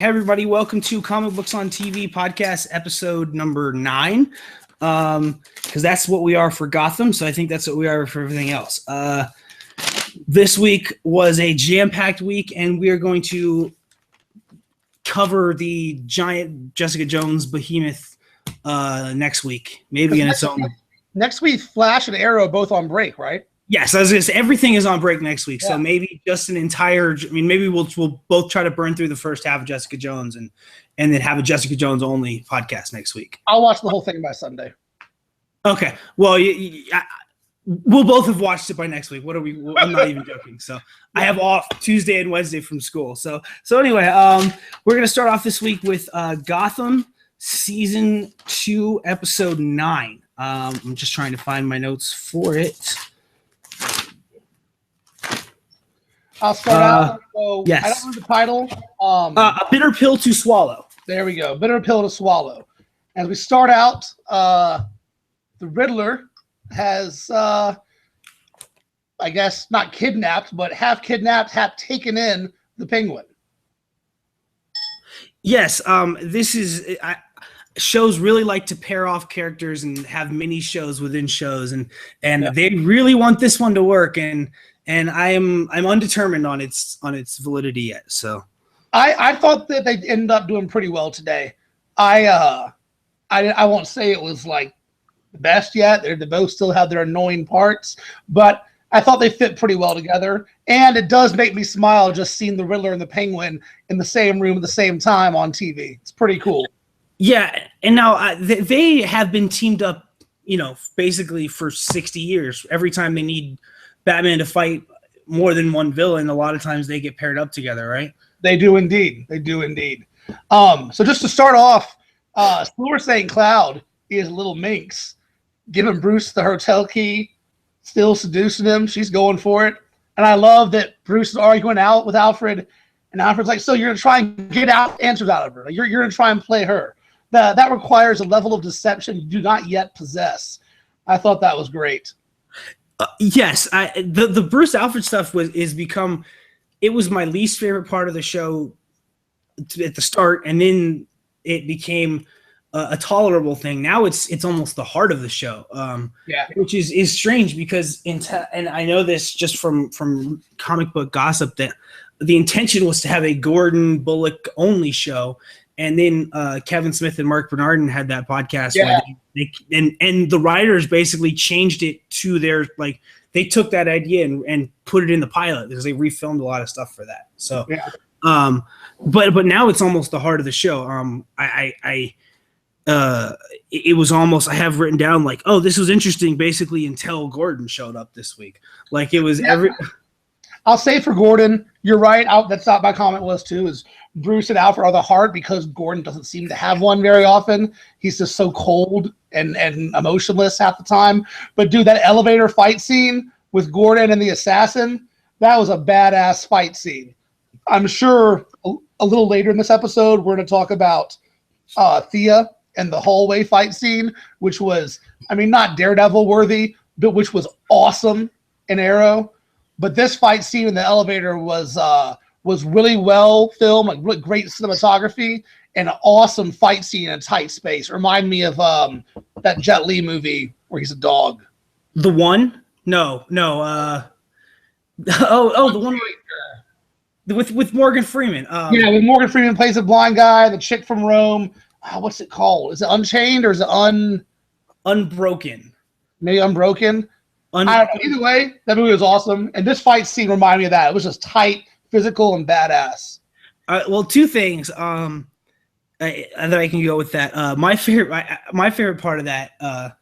Hey everybody, welcome to Comic Books on TV podcast episode number 9. Because that's what we are for Gotham, so I think that's what we are for everything else. This week was a jam-packed week, and we are going to cover the giant Jessica Jones behemoth next week, maybe in its own. Next week, Flash and Arrow both on break, right? Yes, I was gonna say everything is on break next week, so maybe just an entire. I mean, maybe we'll both try to burn through the first half of Jessica Jones and then have a Jessica Jones only podcast next week. I'll watch the whole thing by Sunday. Okay, well, we'll both have watched it by next week. What are we? I'm not even joking. So I have off Tuesday and Wednesday from school. So anyway, we're gonna start off this week with Gotham season 2, episode 9. I'm just trying to find my notes for it. I'll start out. So yes. I don't know the title. A bitter pill to swallow. There we go. Bitter pill to swallow. As we start out, the Riddler has, I guess, not kidnapped, but half kidnapped, half taken in the Penguin. Yes. This is. Shows really like to pair off characters and have mini shows within shows, and they really want this one to work, and I'm undetermined on its validity yet. So I thought that they ended up doing pretty well today. I won't say it was like the best yet. They both still have their annoying parts, but I thought they fit pretty well together. And it does make me smile just seeing the Riddler and the Penguin in the same room at the same time on TV. It's pretty cool. Yeah, and now they have been teamed up, basically for 60 years. Every time they need Batman to fight more than one villain, a lot of times they get paired up together, right? They do indeed. So just to start off, Silver St. Cloud is little minx, giving Bruce the hotel key, still seducing him. She's going for it. And I love that Bruce is arguing out with Alfred, and Alfred's like, so you're going to try and get answers out of her. Like, you're going to try and play her. That requires a level of deception you do not yet possess. I thought that was great. Yes, the Bruce Alfred stuff it was my least favorite part of the show at the start, and then it became a tolerable thing. Now it's almost the heart of the show, which is strange because and I know this just from comic book gossip that the intention was to have a Gordon Bullock only show. And then Kevin Smith and Mark Bernardin had that podcast where and the writers basically changed it to their, like, they took that idea and put it in the pilot because they refilmed a lot of stuff for that. So, but now it's almost the heart of the show. It was almost, I have written down like, oh, this was interesting basically until Gordon showed up this week. Like it was I'll say for Gordon, you're right. That's not my comment was too, is Bruce and Alfred are the heart because Gordon doesn't seem to have one very often. He's just so cold and emotionless half the time. But dude, that elevator fight scene with Gordon and the assassin, that was a badass fight scene. I'm sure a little later in this episode, we're going to talk about Thea and the hallway fight scene, which was, I mean, not Daredevil worthy, but which was awesome in Arrow. But this fight scene in the elevator was really well filmed, like really great cinematography, and an awesome fight scene in a tight space. Remind me of that Jet Li movie where he's a dog. The one? No. The one with Morgan Freeman. With Morgan Freeman plays a blind guy, the chick from Rome. What's it called? Is it Unchained or is it Unbroken? Maybe Unbroken. Either way, that movie was awesome, and this fight scene reminded me of that. It was just tight, physical, and badass. Well, two things that I can go with that. My favorite part of that.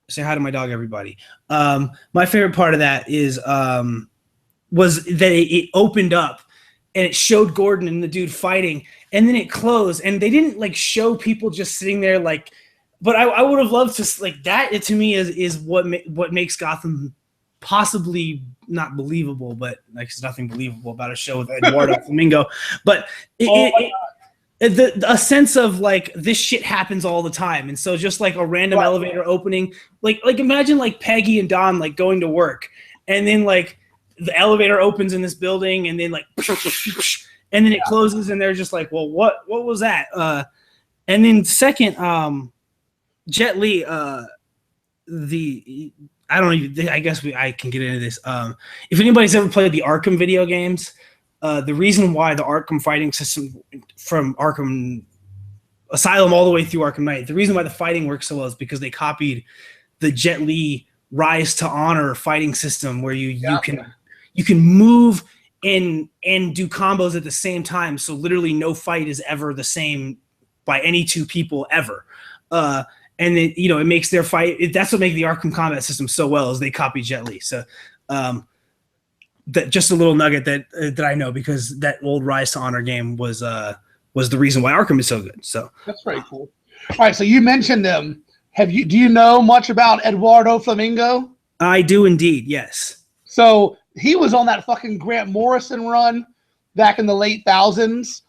Say hi to my dog, everybody. My favorite part of that was that it opened up and it showed Gordon and the dude fighting, and then it closed, and they didn't like show people just sitting there like. But I would have loved to, like, that to me is what makes Gotham possibly not believable, but like there's nothing believable about a show with Eduardo Flamingo. But a sense of like this shit happens all the time, and so just like a random elevator opening, like imagine like Peggy and Don like going to work, and then like the elevator opens in this building, and then like and then it closes, and they're just like, well, what was that? And then second, Jet Li, I guess I can get into this. If anybody's ever played the Arkham video games, the reason why the Arkham fighting system from Arkham Asylum all the way through Arkham Knight, the reason why the fighting works so well is because they copied the Jet Li Rise to Honor fighting system, where you can move and do combos at the same time. So literally no fight is ever the same by any two people ever. And it makes their fight. That's what makes the Arkham combat system so well, is they copy Jet Li. So that just a little nugget that I know, because that old Rise to Honor game was the reason why Arkham is so good. So that's very cool. All right, so you mentioned them. Do you know much about Eduardo Flamingo? I do indeed, yes. So he was on that fucking Grant Morrison run back in the late thousands.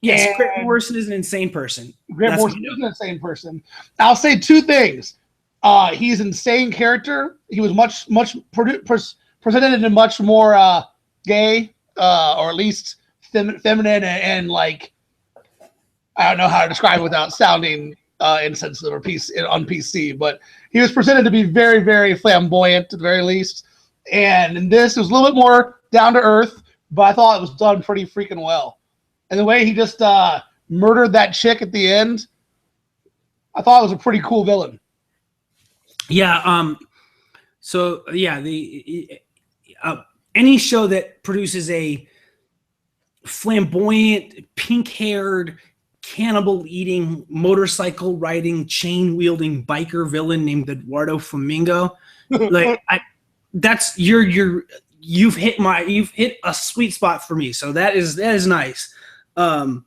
Yes, Grant Morrison is an insane person. Grant Morrison is an insane person. I'll say two things. He's an insane character. He was much presented in a much more gay, or at least feminine and like, I don't know how to describe it without sounding insensitive or on PC, but he was presented to be very, very flamboyant at the very least. And this was a little bit more down to earth, but I thought it was done pretty freaking well. And the way he just murdered that chick at the end, I thought it was a pretty cool villain. Yeah. Any show that produces a flamboyant, pink-haired, cannibal-eating, motorcycle-riding, chain-wielding biker villain named Eduardo Flamingo, you've hit a sweet spot for me. So that is nice. And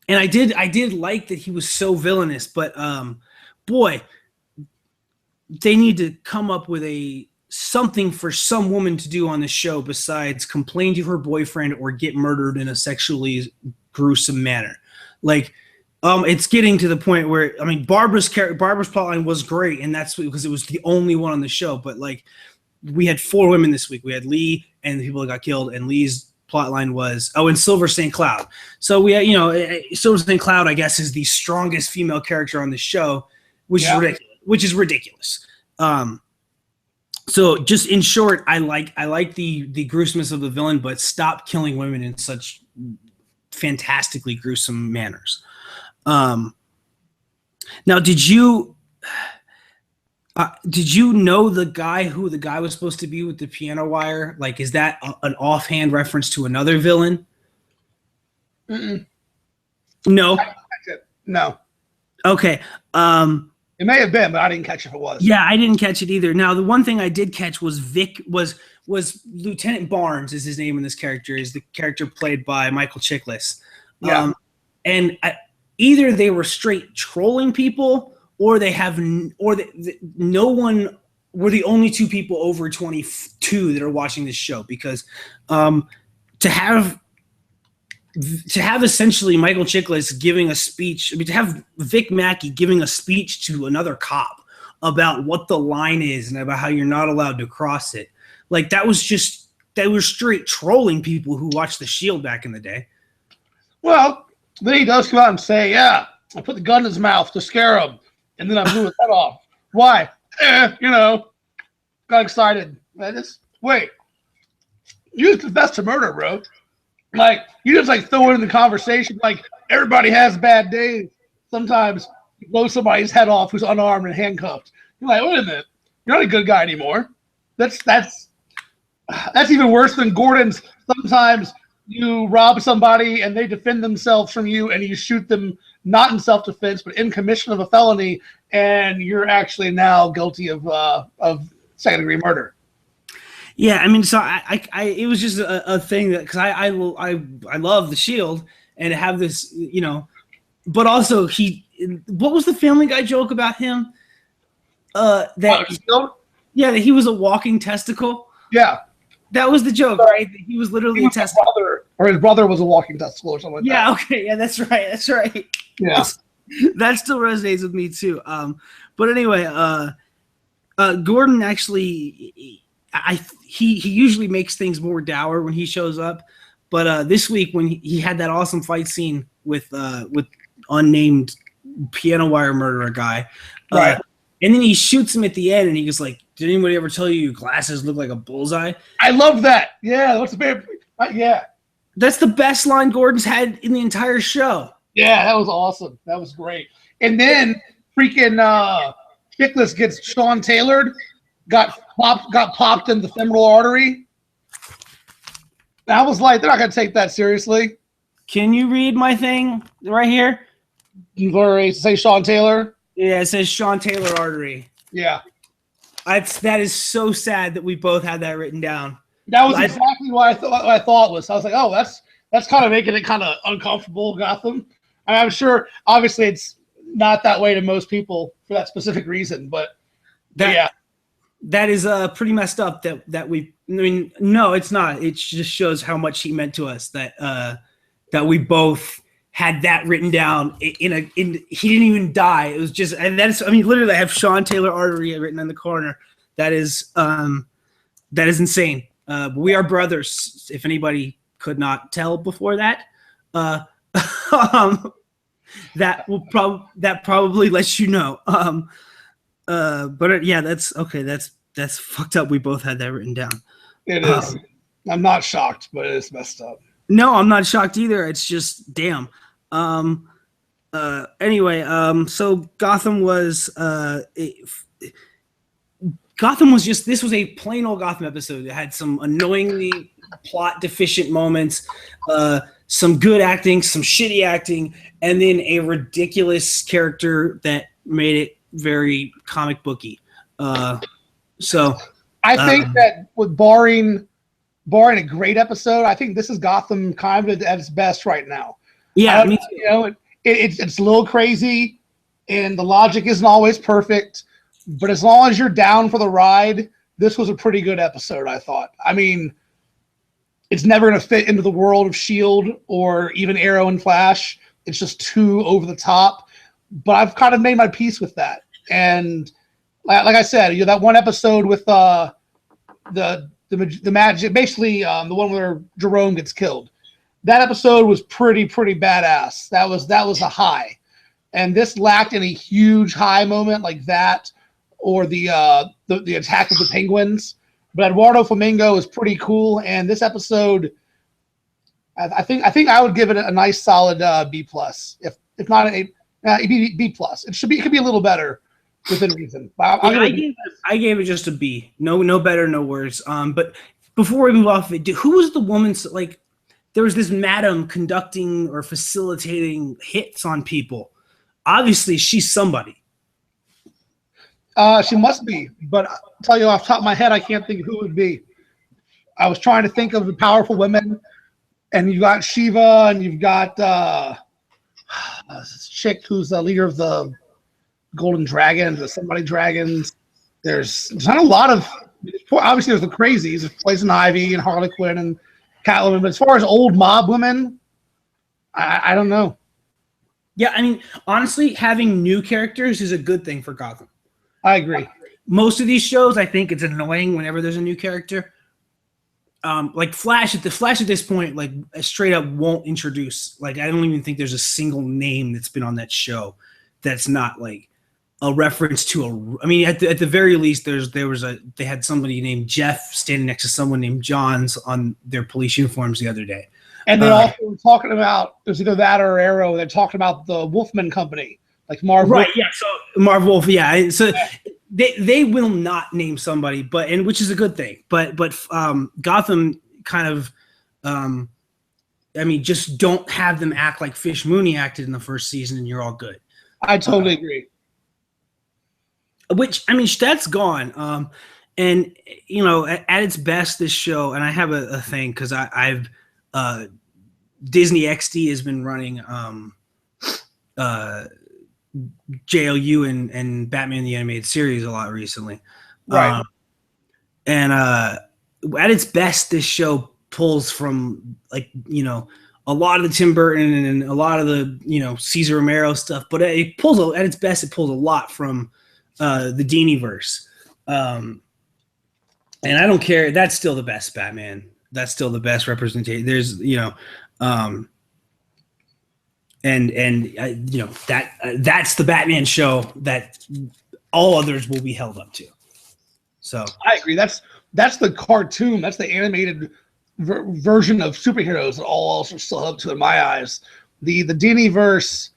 I did like that he was so villainous, but boy, they need to come up with something for some woman to do on the show besides complain to her boyfriend or get murdered in a sexually gruesome manner. Like, it's getting to the point where, I mean, Barbara's plotline was great, and that's because it was the only one on the show. But like, we had 4 women this week. We had Lee and the people that got killed, and Lee's plotline was and Silver St. Cloud. So we had, Silver St. Cloud, I guess, is the strongest female character on the show, which is ridiculous. So just in short, I like the gruesomeness of the villain, but stop killing women in such fantastically gruesome manners. Now, did you know who the guy was supposed to be with the piano wire? Like, is that an offhand reference to another villain? Mm-mm. No. No. Okay. It may have been, but I didn't catch if it was. Yeah, I didn't catch it either. Now, the one thing I did catch was was Lieutenant Barnes is his name in this character. Is the character played by Michael Chiklis. Yeah. Either they were straight trolling people, or we're the only 2 people over 22 that are watching this show, because to have essentially Michael Chiklis giving a speech, to have Vic Mackey giving a speech to another cop about what the line is and about how you're not allowed to cross it, like they were straight trolling people who watched The Shield back in the day. Well, then he does come out and say, yeah, I put the gun in his mouth to scare him, and then I blew his head off. Why? Got excited. Wait, you just confessed to murder, bro. Like, you just like throw it in the conversation. Like, everybody has bad days. Sometimes you blow somebody's head off who's unarmed and handcuffed. You're like, wait a minute, you're not a good guy anymore. That's even worse than Gordon's. Sometimes you rob somebody and they defend themselves from you, and you shoot them not in self-defense but in commission of a felony, and you're actually now guilty of second-degree murder. Yeah, I mean, so it was just a thing that, because I love The Shield and to have this, but also what was the Family Guy joke about him? That he was a walking testicle. Yeah. That was the joke, right? He was literally a testicle. Or his brother was a walking testicle or something like that. Yeah, okay. Yeah, that's right. That's right. Yeah. That still resonates with me too. But anyway, Gordon actually, he usually makes things more dour when he shows up, but this week when he had that awesome fight scene with unnamed piano wire murderer guy, Right. and then he shoots him at the end, and he goes like, "Did anybody ever tell you your glasses look like a bullseye?" I love that. Yeah, what's the favorite? Yeah. That's the best line Gordon's had in the entire show. Yeah, that was awesome. That was great. And then freaking Chickless gets Sean Taylored, got popped in the femoral artery. I was like, they're not gonna take that seriously. Can you read my thing right here? You literally say Sean Taylor. Yeah, it says Sean Taylor artery. Yeah. That is so sad that we both had that written down. That was exactly what I thought was. I was like, oh, that's kind of making it kind of uncomfortable, Gotham. And I'm sure, obviously, it's not that way to most people for that specific reason, but yeah, that is pretty messed up. That we. I mean, no, it's not. It just shows how much he meant to us. That we both had that written down in he didn't even die. It was just, and that's, I mean, literally I have Sean Taylor artery written in the corner. That is insane. We are brothers, if anybody could not tell before that. That probably lets you know. But yeah, that's okay. That's fucked up. We both had that written down. It is. I'm not shocked, but it is messed up. No, I'm not shocked either. It's just damn. Anyway, so Gotham was just, this was a plain old Gotham episode. It had some annoyingly plot deficient moments, some good acting, some shitty acting, and then a ridiculous character that made it very comic booky. So I think that with barring a great episode, I think this is Gotham kind of at its best right now. Yeah, you know, it's a little crazy, and the logic isn't always perfect. But as long as you're down for the ride, this was a pretty good episode, I thought. I mean, it's never going to fit into the world of S.H.I.E.L.D. or even Arrow and Flash. It's just too over the top. But I've kind of made my peace with that. And like I said, you know, that one episode with the magic, basically the one where Jerome gets killed. That episode was pretty badass. That was a high. And this lacked any huge high moment like that, or the attack of the Penguins. But Eduardo Flamingo is pretty cool, and this episode, I think I would give it a nice solid B+. If not a B+. It could be a little better within reason. I gave it just a B. No better, no worse. But before we move off of it, who was the woman? Like, there was this madam conducting or facilitating hits on people. Obviously, she's somebody. She must be, but I'll tell you off the top of my head, I can't think of who it would be. I was trying to think of the powerful women, and you've got Shiva, and you've got this chick who's the leader of the Golden Dragons, the Somebody Dragons. There's not a lot of, obviously there's the crazies, there's Poison Ivy and Harley Quinn and Catwoman, but as far as old mob women, I don't know. Yeah, I mean, honestly, having new characters is a good thing for Gotham. I agree. Most of these shows, I think it's annoying whenever there's a new character. Like Flash at this point, like straight up won't introduce. Like, I don't even think there's a single name that's been on that show that's not like a reference to a. I mean, at the very least, they had somebody named Jeff standing next to someone named Johns on their police uniforms the other day. And they also were talking about, it was either that or Arrow. They're talking about the Wolfman Company, like Marv. Right. Yeah. So Marv Wolf. Yeah. So they will not name somebody, which is a good thing. But Gotham kind of, I mean, just don't have them act like Fish Mooney acted in the first season, and you're all good. I totally agree. Which, I mean, that's gone. And you know, at its best, this show, and I have a thing because I've Disney XD has been running JLU and Batman the Animated Series a lot recently. Right. And at its best, this show pulls from, like, you know, a lot of the Tim Burton and a lot of the, you know, Cesar Romero stuff, but at its best, it pulls a lot from the Dini-verse. And I don't care. That's still the best Batman. That's still the best representation. There's, that's the Batman show that all others will be held up to. So I agree. That's the cartoon. That's the animated version of superheroes that all else are still held up to in my eyes. The Dini-verse,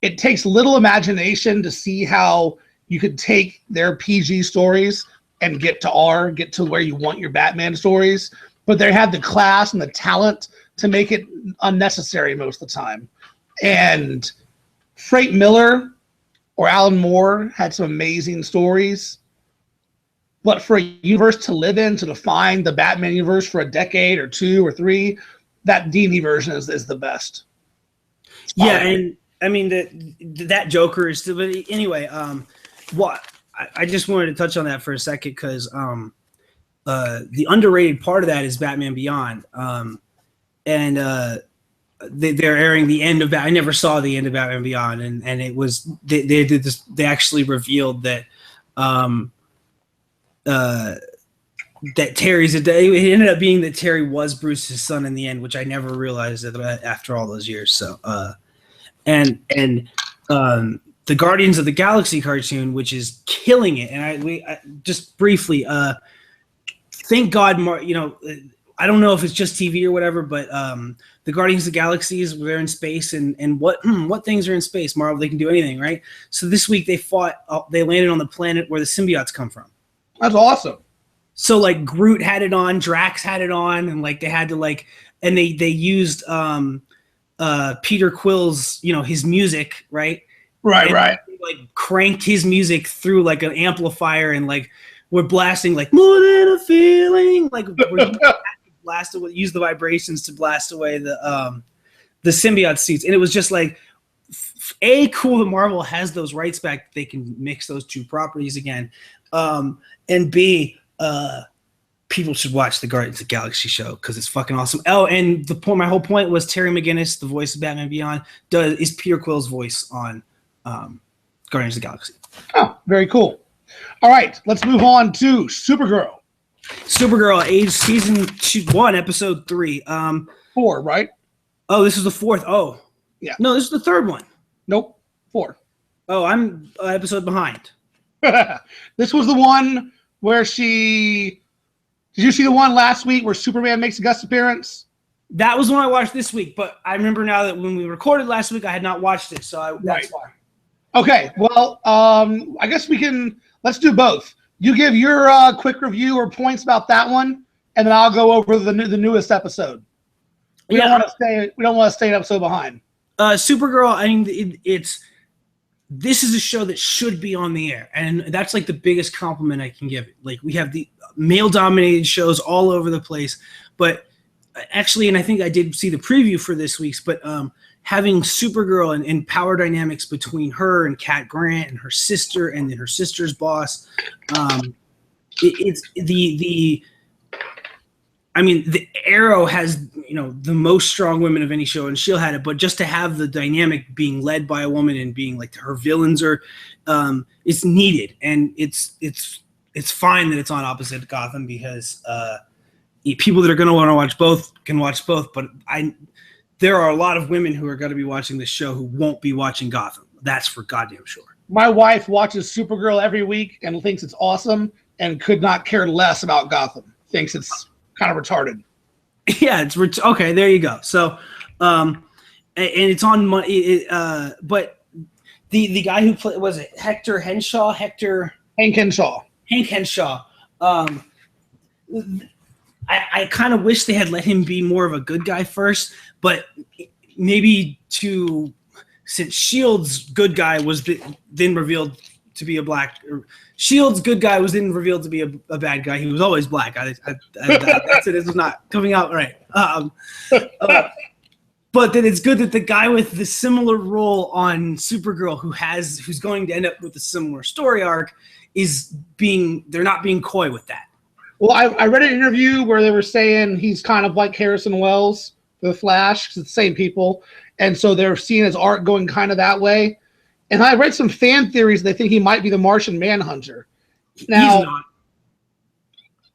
it takes little imagination to see how you could take their PG stories and get to where you want your Batman stories, but they had the class and the talent to make it unnecessary most of the time. And Frank Miller or Alan Moore had some amazing stories, but for a universe to live in, to define the Batman universe for a decade or 2 or 3, that Dini version is the best. Yeah, and I mean that Joker is still. But anyway, what I just wanted to touch on that for a second because the underrated part of that is Batman Beyond, and they're airing the end of. I never saw the end of Batman Beyond, and it was they did this. They actually revealed that that Terry's a day. It ended up being that Terry was Bruce's son in the end, which I never realized after all those years. So, and the Guardians of the Galaxy cartoon, which is killing it. And I just briefly, thank God, I don't know if it's just TV or whatever, but the Guardians of the Galaxies, they're in space, and what things are in space? Marvel, they can do anything, right? So this week they landed on the planet where the symbiotes come from. That's awesome. So like Groot had it on, Drax had it on, and like they had to and they used Peter Quill's, his music, right? Right. They, cranked his music through like an amplifier, and we're blasting like more than a feeling, we're use the vibrations to blast away the symbiote suits, and it was just cool that Marvel has those rights back. They can mix those two properties again, and B, people should watch the Guardians of the Galaxy show because it's fucking awesome. Oh, and my whole point was Terry McGinnis, the voice of Batman Beyond, is Peter Quill's voice on Guardians of the Galaxy. Oh, very cool. All right, let's move on to Supergirl. Supergirl, Age Season 1, Episode 3. 4, right? Oh, this is the 4th. Oh, yeah. No, this is the 3rd one. Nope, 4. Oh, I'm an episode behind. This was the one where did you see the one last week where Superman makes a guest appearance? That was the one I watched this week, but I remember now that when we recorded last week, I had not watched it, so that's why. Okay, well, I guess let's do both. You give your quick review or points about that one, and then I'll go over the newest episode. We don't want to stay an episode behind. Supergirl, I mean, this is a show that should be on the air, and that's the biggest compliment I can give it. We have the male-dominated shows all over the place, but actually, and I think I did see the preview for this week's, but having Supergirl and power dynamics between her and Cat Grant and her sister and then her sister's boss, the Arrow has the most strong women of any show, and S.H.I.E.L.D. had it, but just to have the dynamic being led by a woman and being her villains are, it's needed, and it's fine that it's on opposite Gotham because people that are going to want to watch both can watch both, but there are a lot of women who are going to be watching this show who won't be watching Gotham. That's for goddamn sure. My wife watches Supergirl every week and thinks it's awesome and could not care less about Gotham. Thinks it's kind of retarded. Yeah, it's okay. There you go. So, and it's on money. But the guy who played, was it Hank Henshaw? I kind of wish they had let him be more of a good guy first, but maybe since S.H.I.E.L.D.'s good guy was then revealed to be a black. S.H.I.E.L.D.'s good guy was then revealed to be a bad guy. He was always black. That's it. This is not coming out right. But then it's good that the guy with the similar role on Supergirl, who's going to end up with a similar story arc, they're not being coy with that. Well, I read an interview where they were saying he's kind of like Harrison Wells, the Flash, because it's the same people. And so they're seeing his art going kind of that way. And I read some fan theories. They think he might be the Martian Manhunter. Now, he's not.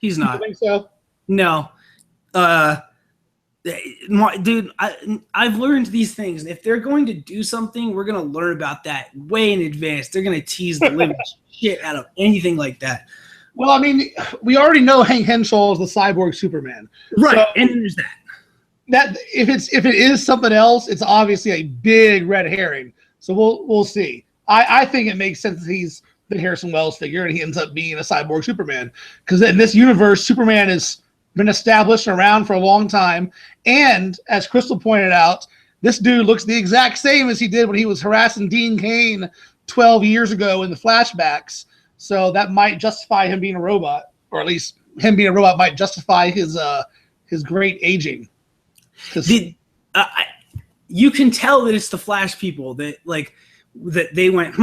He's You not. think so? No. Dude, I've learned these things. If they're going to do something, we're going to learn about that way in advance. They're going to tease the living shit out of anything like that. Well, I mean, we already know Hank Henshaw is the cyborg Superman. Right, So and there's that. That if it is something else, it's obviously a big red herring. So we'll see. I think it makes sense that he's the Harrison Wells figure and he ends up being a cyborg Superman, because in this universe, Superman has been established and around for a long time. And as Crystal pointed out, this dude looks the exact same as he did when he was harassing Dean Cain 12 years ago in the flashbacks. So that might justify him being a robot, or at least him being a robot might justify his great aging. You can tell that it's the Flash people that they went,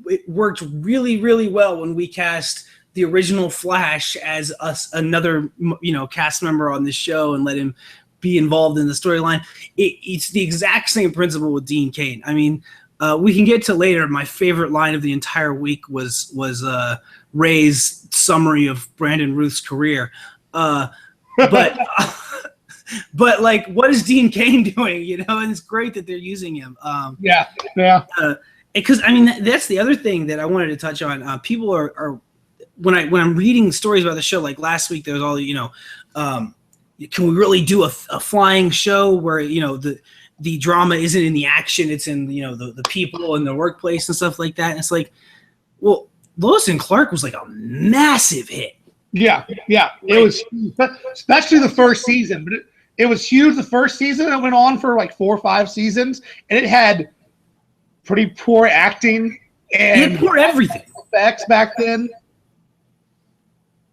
it worked really, really well when we cast the original Flash as another cast member on this show and let him be involved in the storyline. It's the exact same principle with Dean Cain. I mean, we can get to later. My favorite line of the entire week was Ray's summary of Brandon Ruth's career. But like, what is Dean Cain doing? And it's great that they're using him. Yeah. Because I mean, that's the other thing that I wanted to touch on. People are when I'm reading stories about the show, like last week, there was all can we really do a flying show where the drama isn't in the action, it's in the people and the workplace and stuff like that. And it's like, well, Lois and Clark was like a massive hit. Yeah. It was, especially the first season, but it was huge the first season. It went on for like 4 or 5 seasons, and it had pretty poor acting and poor everything. Effects back then.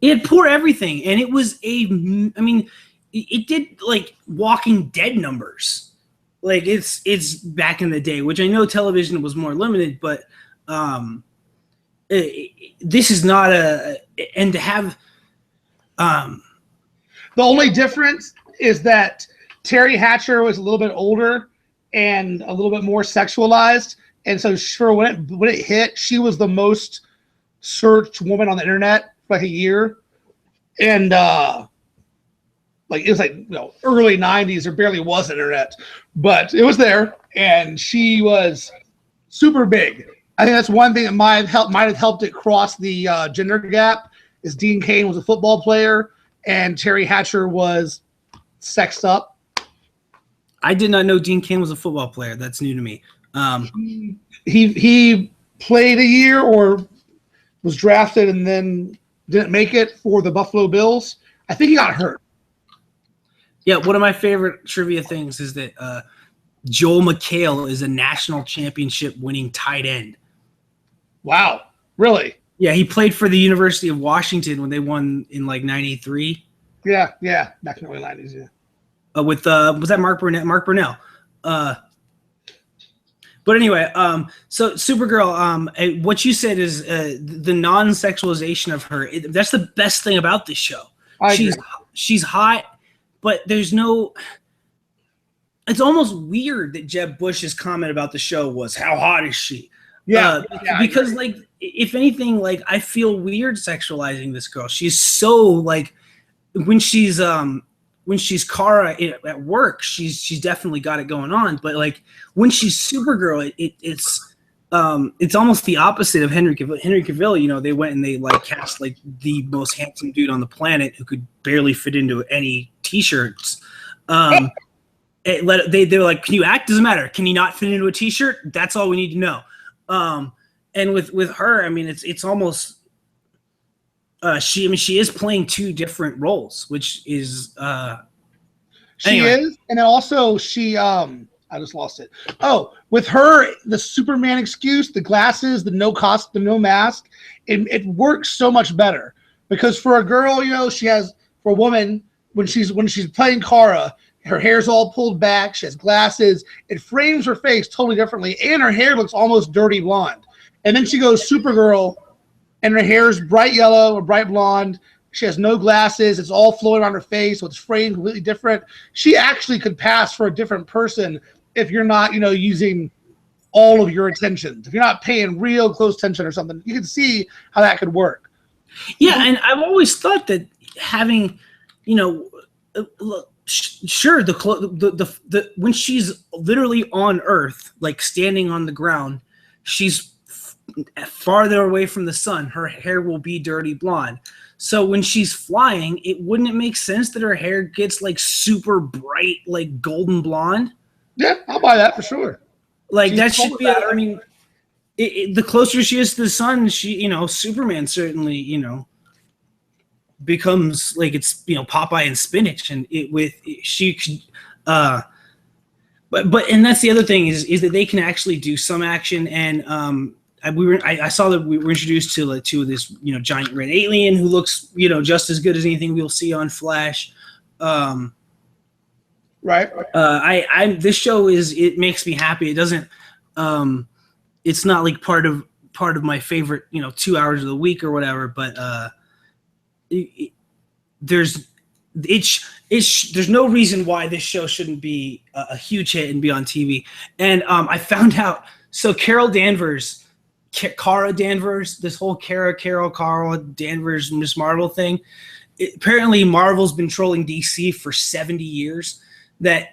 It had poor everything, and it was it did like Walking Dead numbers. Like it's back in the day, which I know television was more limited, but this is not and to have the only difference is that Terry Hatcher was a little bit older and a little bit more sexualized, and so sure when it hit, she was the most searched woman on the internet for like a year, and like it was like early 90s. There barely was internet, but it was there, and she was super big. I think that's one thing that might have helped it cross the gender gap. Is Dean Cain was a football player and Terry Hatcher was sexed up. I did not know Dean Cain was a football player. That's new to me. He played a year or was drafted and then didn't make it for the Buffalo Bills. I think he got hurt. Yeah, one of my favorite trivia things is that Joel McHale is a national championship winning tight end. Wow, really? Yeah, he played for the University of Washington when they won in like '93. Yeah, back in the early '90s. Yeah. With was that Mark Burnell? Mark Burnell. But anyway, so Supergirl, what you said is the non-sexualization of her. That's the best thing about this show. She's hot, but there's no. It's almost weird that Jeb Bush's comment about the show was, "How hot is she?" Because like, if anything, like I feel weird sexualizing this girl. She's so like, when she's Kara at work, she's definitely got it going on. But like when she's Supergirl, it's almost the opposite of Henry Cavill. Henry Cavill, they went and they like cast like the most handsome dude on the planet who could barely fit into any t-shirts. They were like, "Can you act? Doesn't matter. Can you not fit into a t-shirt? That's all we need to know." And with her, I mean, it's almost she is playing 2 different roles, which is she is, and then also she I just lost it. Oh, with her, the Superman excuse, the glasses, the no mask, it works so much better because for a girl, she has, for a woman, when she's playing Kara, her hair's all pulled back, she has glasses, it frames her face totally differently, and her hair looks almost dirty blonde. And then she goes Supergirl, and her hair is bright yellow or bright blonde. She has no glasses. It's all flowing on her face, so it's framed completely different. She actually could pass for a different person if you're not, using all of your attention. If you're not paying real close attention or something, you can see how that could work. Yeah, and I've always thought that having, look, sure, the when she's literally on Earth, like standing on the ground, she's farther away from the sun. Her hair will be dirty blonde. So when she's flying, wouldn't it make sense that her hair gets like super bright, like golden blonde? Yeah, I'll buy that for sure. Like that should be. I mean, the closer she is to the sun, Superman certainly, becomes like it's Popeye and spinach, and but that's the other thing is that they can actually do some action, and I saw that we were introduced to this giant red alien who looks just as good as anything we'll see on Flash. Right. This show it makes me happy. It doesn't. It's not like part of my favorite 2 hours of the week or whatever, but there's no reason why this show shouldn't be a huge hit and be on TV. And I found out, so Carol Danvers, Kara Danvers, this whole Carol Danvers Miss Marvel thing, apparently Marvel's been trolling DC for 70 years. That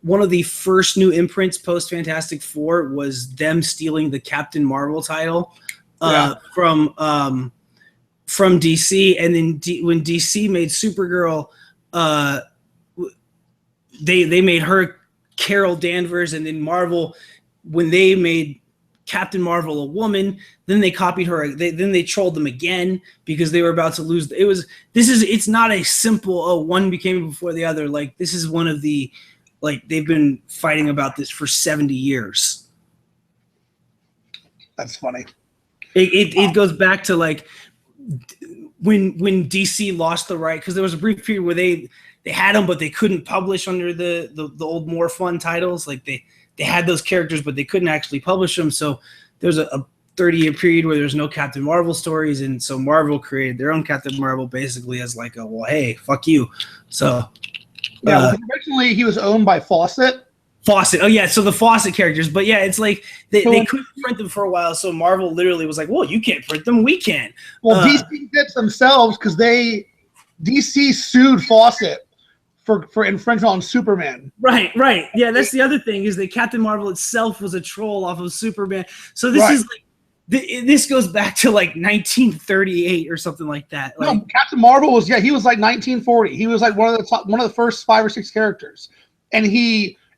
one of the first new imprints post Fantastic Four was them stealing the Captain Marvel title from DC, and then when DC made Supergirl, they made her Carol Danvers, and then Marvel, when they made Captain Marvel a woman, then they copied her. Then they trolled them again because they were about to lose. It's not a simple one became before the other. Like this is one of the they've been fighting about this for 70 years. That's funny. It goes back to when DC lost the right, because there was a brief period where they had them but they couldn't publish under the old more fun titles. Like they had those characters but they couldn't actually publish them. So there's a 30-year period where there's no Captain Marvel stories, and so Marvel created their own Captain Marvel basically as hey, fuck you. So originally he was owned by Fawcett. Oh yeah, so the Fawcett characters, but yeah, it's like they couldn't print them for a while, so Marvel literally was like, well, you can't print them, we can. Well, DC did themselves because DC sued Fawcett for infringement on Superman. Right. Yeah, that's the other thing, is that Captain Marvel itself was a troll off of Superman. So this is this goes back to 1938 or something like that. No, Captain Marvel was he was 1940. He was one of the first 5 or 6 characters, and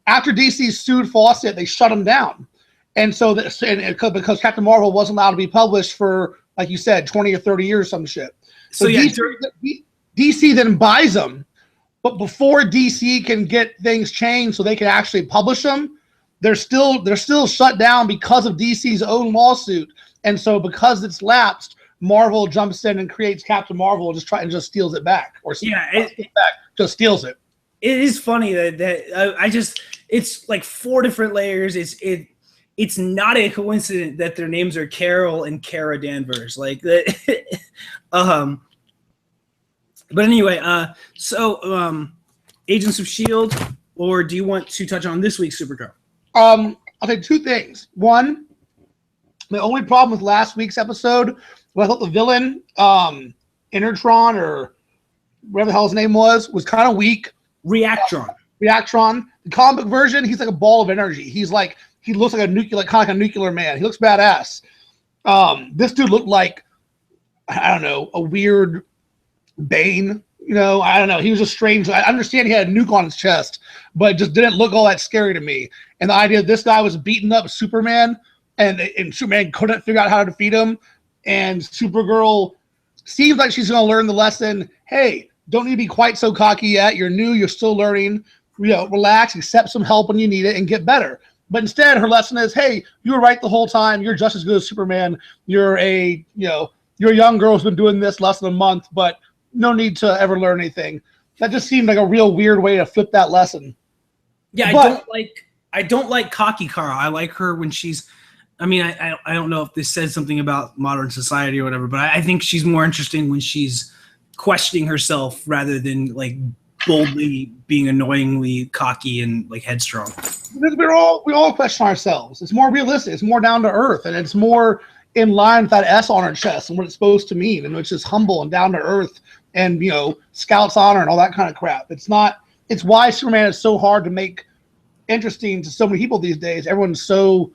after DC sued Fawcett, they shut him down, and so because Captain Marvel wasn't allowed to be published for, like you said, 20 or 30 years, some shit. So DC then buys them. But before DC can get things changed so they can actually publish them, they're still shut down because of DC's own lawsuit. And so because it's lapsed, Marvel jumps in and creates Captain Marvel and just steals it back. Just steals it. It is funny that it's 4 different layers. It's not a coincidence that their names are Carol and Kara Danvers. Like that. But anyway, Agents of S.H.I.E.L.D., or do you want to touch on this week's Supergirl? I'll say 2 things. One, the only problem with last week's episode was I thought the villain, Intertron, or whatever the hell his name was kind of weak. Reactron. The comic book version, he's like a ball of energy. He looks like a nuclear man. He looks badass. This dude looked like, I don't know, a weird Bane, I don't know. He was just strange. I understand he had a nuke on his chest, but it just didn't look all that scary to me. And the idea that this guy was beating up Superman, and Superman couldn't figure out how to defeat him, and Supergirl seems like she's going to learn the lesson. Hey, don't need to be quite so cocky yet. You're new. You're still learning. Relax, accept some help when you need it, and get better. But instead, her lesson is, hey, you were right the whole time. You're just as good as Superman. You're a young girl who's been doing this less than a month, but no need to ever learn anything. That just seemed like a real weird way to flip that lesson. Yeah, I don't like cocky Kara. I like her when she's, I don't know if this says something about modern society or whatever, but I think she's more interesting when she's questioning herself rather than boldly being annoyingly cocky and headstrong. We all question ourselves. It's more realistic. It's more down to earth, and it's more in line with that S on her chest and what it's supposed to mean, and which is humble and down to earth and Scout's honor and all that kind of crap. It's why Superman is so hard to make interesting to so many people these days. Everyone's so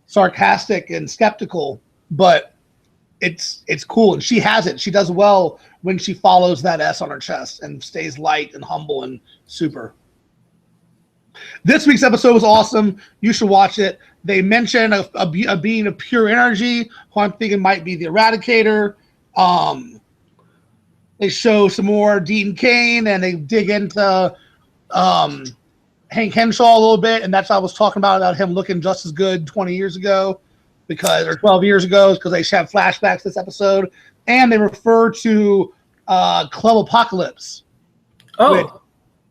sarcastic and skeptical, but it's cool, and she has it. She does well when she follows that S on her chest and stays light and humble and super. This week's episode was awesome. You should watch it. They mention a being of pure energy, who I'm thinking might be the Eradicator. They show some more Dean Cain, and they dig into Hank Henshaw a little bit, and that's what I was talking about him looking just as good 20 years ago, or 12 years ago, because they have flashbacks this episode, and they refer to Club Apocalypse. Oh,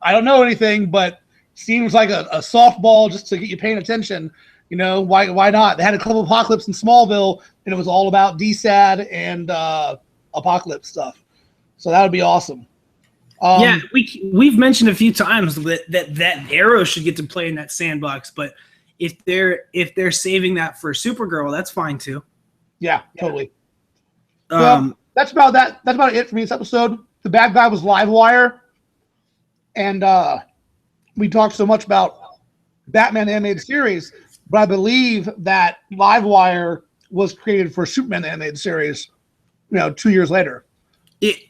I don't know anything, but seems like a softball just to get you paying attention. Why not? They had a Club Apocalypse in Smallville, and it was all about DSAD and Apocalypse stuff. So that would be awesome. Yeah, we've mentioned a few times that Arrow should get to play in that sandbox, but if they're saving that for Supergirl, that's fine too. Yeah, totally. That's about it for me this episode. The bad guy was Livewire, and we talked so much about Batman animated series, but I believe that Livewire was created for Superman animated series, 2 years later.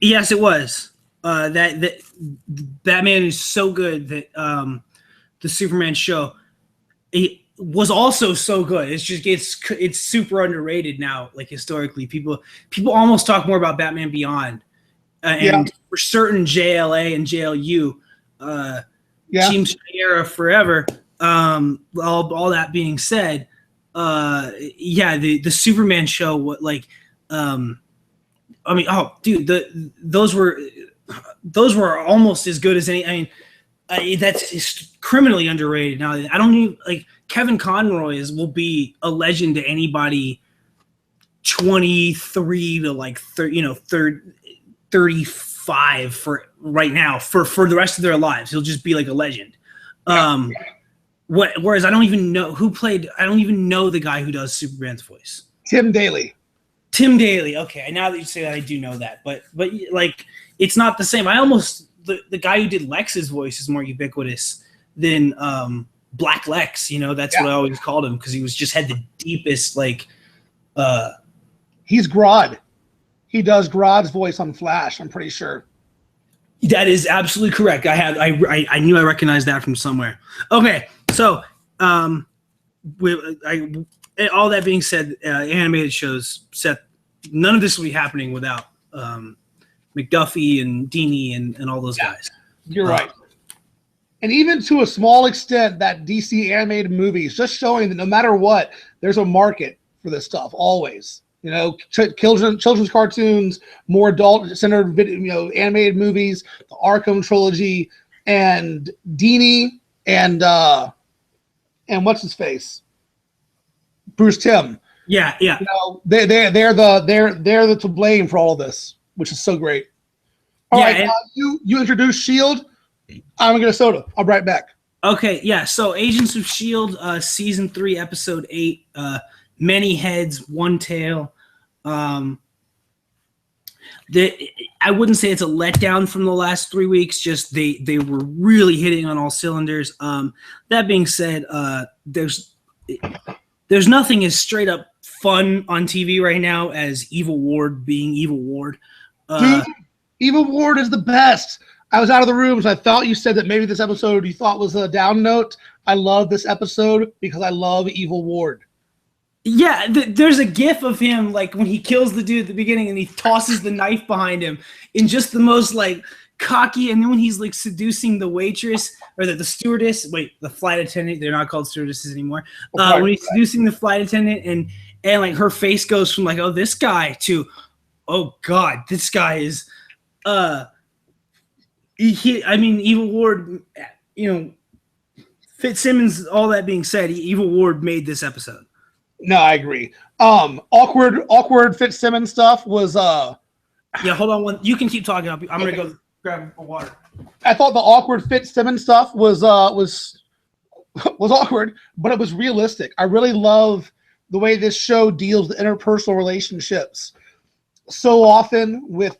Yes, it was. That Batman is so good that the Superman show it was also so good. It's super underrated now. Like historically, people almost talk more about Batman Beyond, and for certain JLA and JLU, Team Era forever. All that being said, the Superman show, those were almost as good as any. I mean, that's criminally underrated now. I don't even Kevin Conroy will be a legend to anybody 23 to 35 for right now for the rest of their lives. He'll just be like a legend. Whereas I don't even know who played. I don't even know the guy who does Superman's voice. Tim Daly. Okay, now that you say that, I do know that, but it's not the same. I almost the guy who did Lex's voice is more ubiquitous than Black Lex. That's what I always called him, because he had the deepest He's Grodd. He does Grodd's voice on Flash. I'm pretty sure. That is absolutely correct. I knew I recognized that from somewhere. Okay, so all that being said, animated shows, Seth, none of this will be happening without McDuffie and Dini and all those guys. You're right. And even to a small extent, that DC animated movies, just showing that no matter what, there's a market for this stuff, always. Children's cartoons, more adult-centered animated movies, the Arkham trilogy, and Dini and what's his face? Bruce Timm. Yeah. They're the to blame for all of this, which is so great. All right, you introduce Shield. I'm gonna get a soda. I'll be right back. Okay, yeah. So Agents of S.H.I.E.L.D. Season 3, Episode 8. Many heads, one tail. I wouldn't say it's a letdown from the last 3 weeks. Just they were really hitting on all cylinders. That being said, there's nothing as straight up fun on TV right now as Evil Ward being Evil Ward. Dude, Evil Ward is the best. I was out of the room, so I thought you said that maybe this episode you thought was a down note. I love this episode because I love Evil Ward. Yeah, there's a gif of him when he kills the dude at the beginning and he tosses the knife behind him in just the most cocky, and then when he's seducing the waitress or the stewardess, the flight attendant, they're not called stewardesses anymore. When he's seducing the flight attendant and her face goes from oh, this guy to, oh God, this guy is Evil Ward, Fitzsimmons. All that being said, Evil Ward made this episode. No, I agree. Awkward Fitzsimmons stuff was Yeah, hold on. You can keep talking. I'm gonna go grab a water. I thought the awkward Fitzsimmons stuff was awkward, but it was realistic. I really love the way this show deals with interpersonal relationships. So often with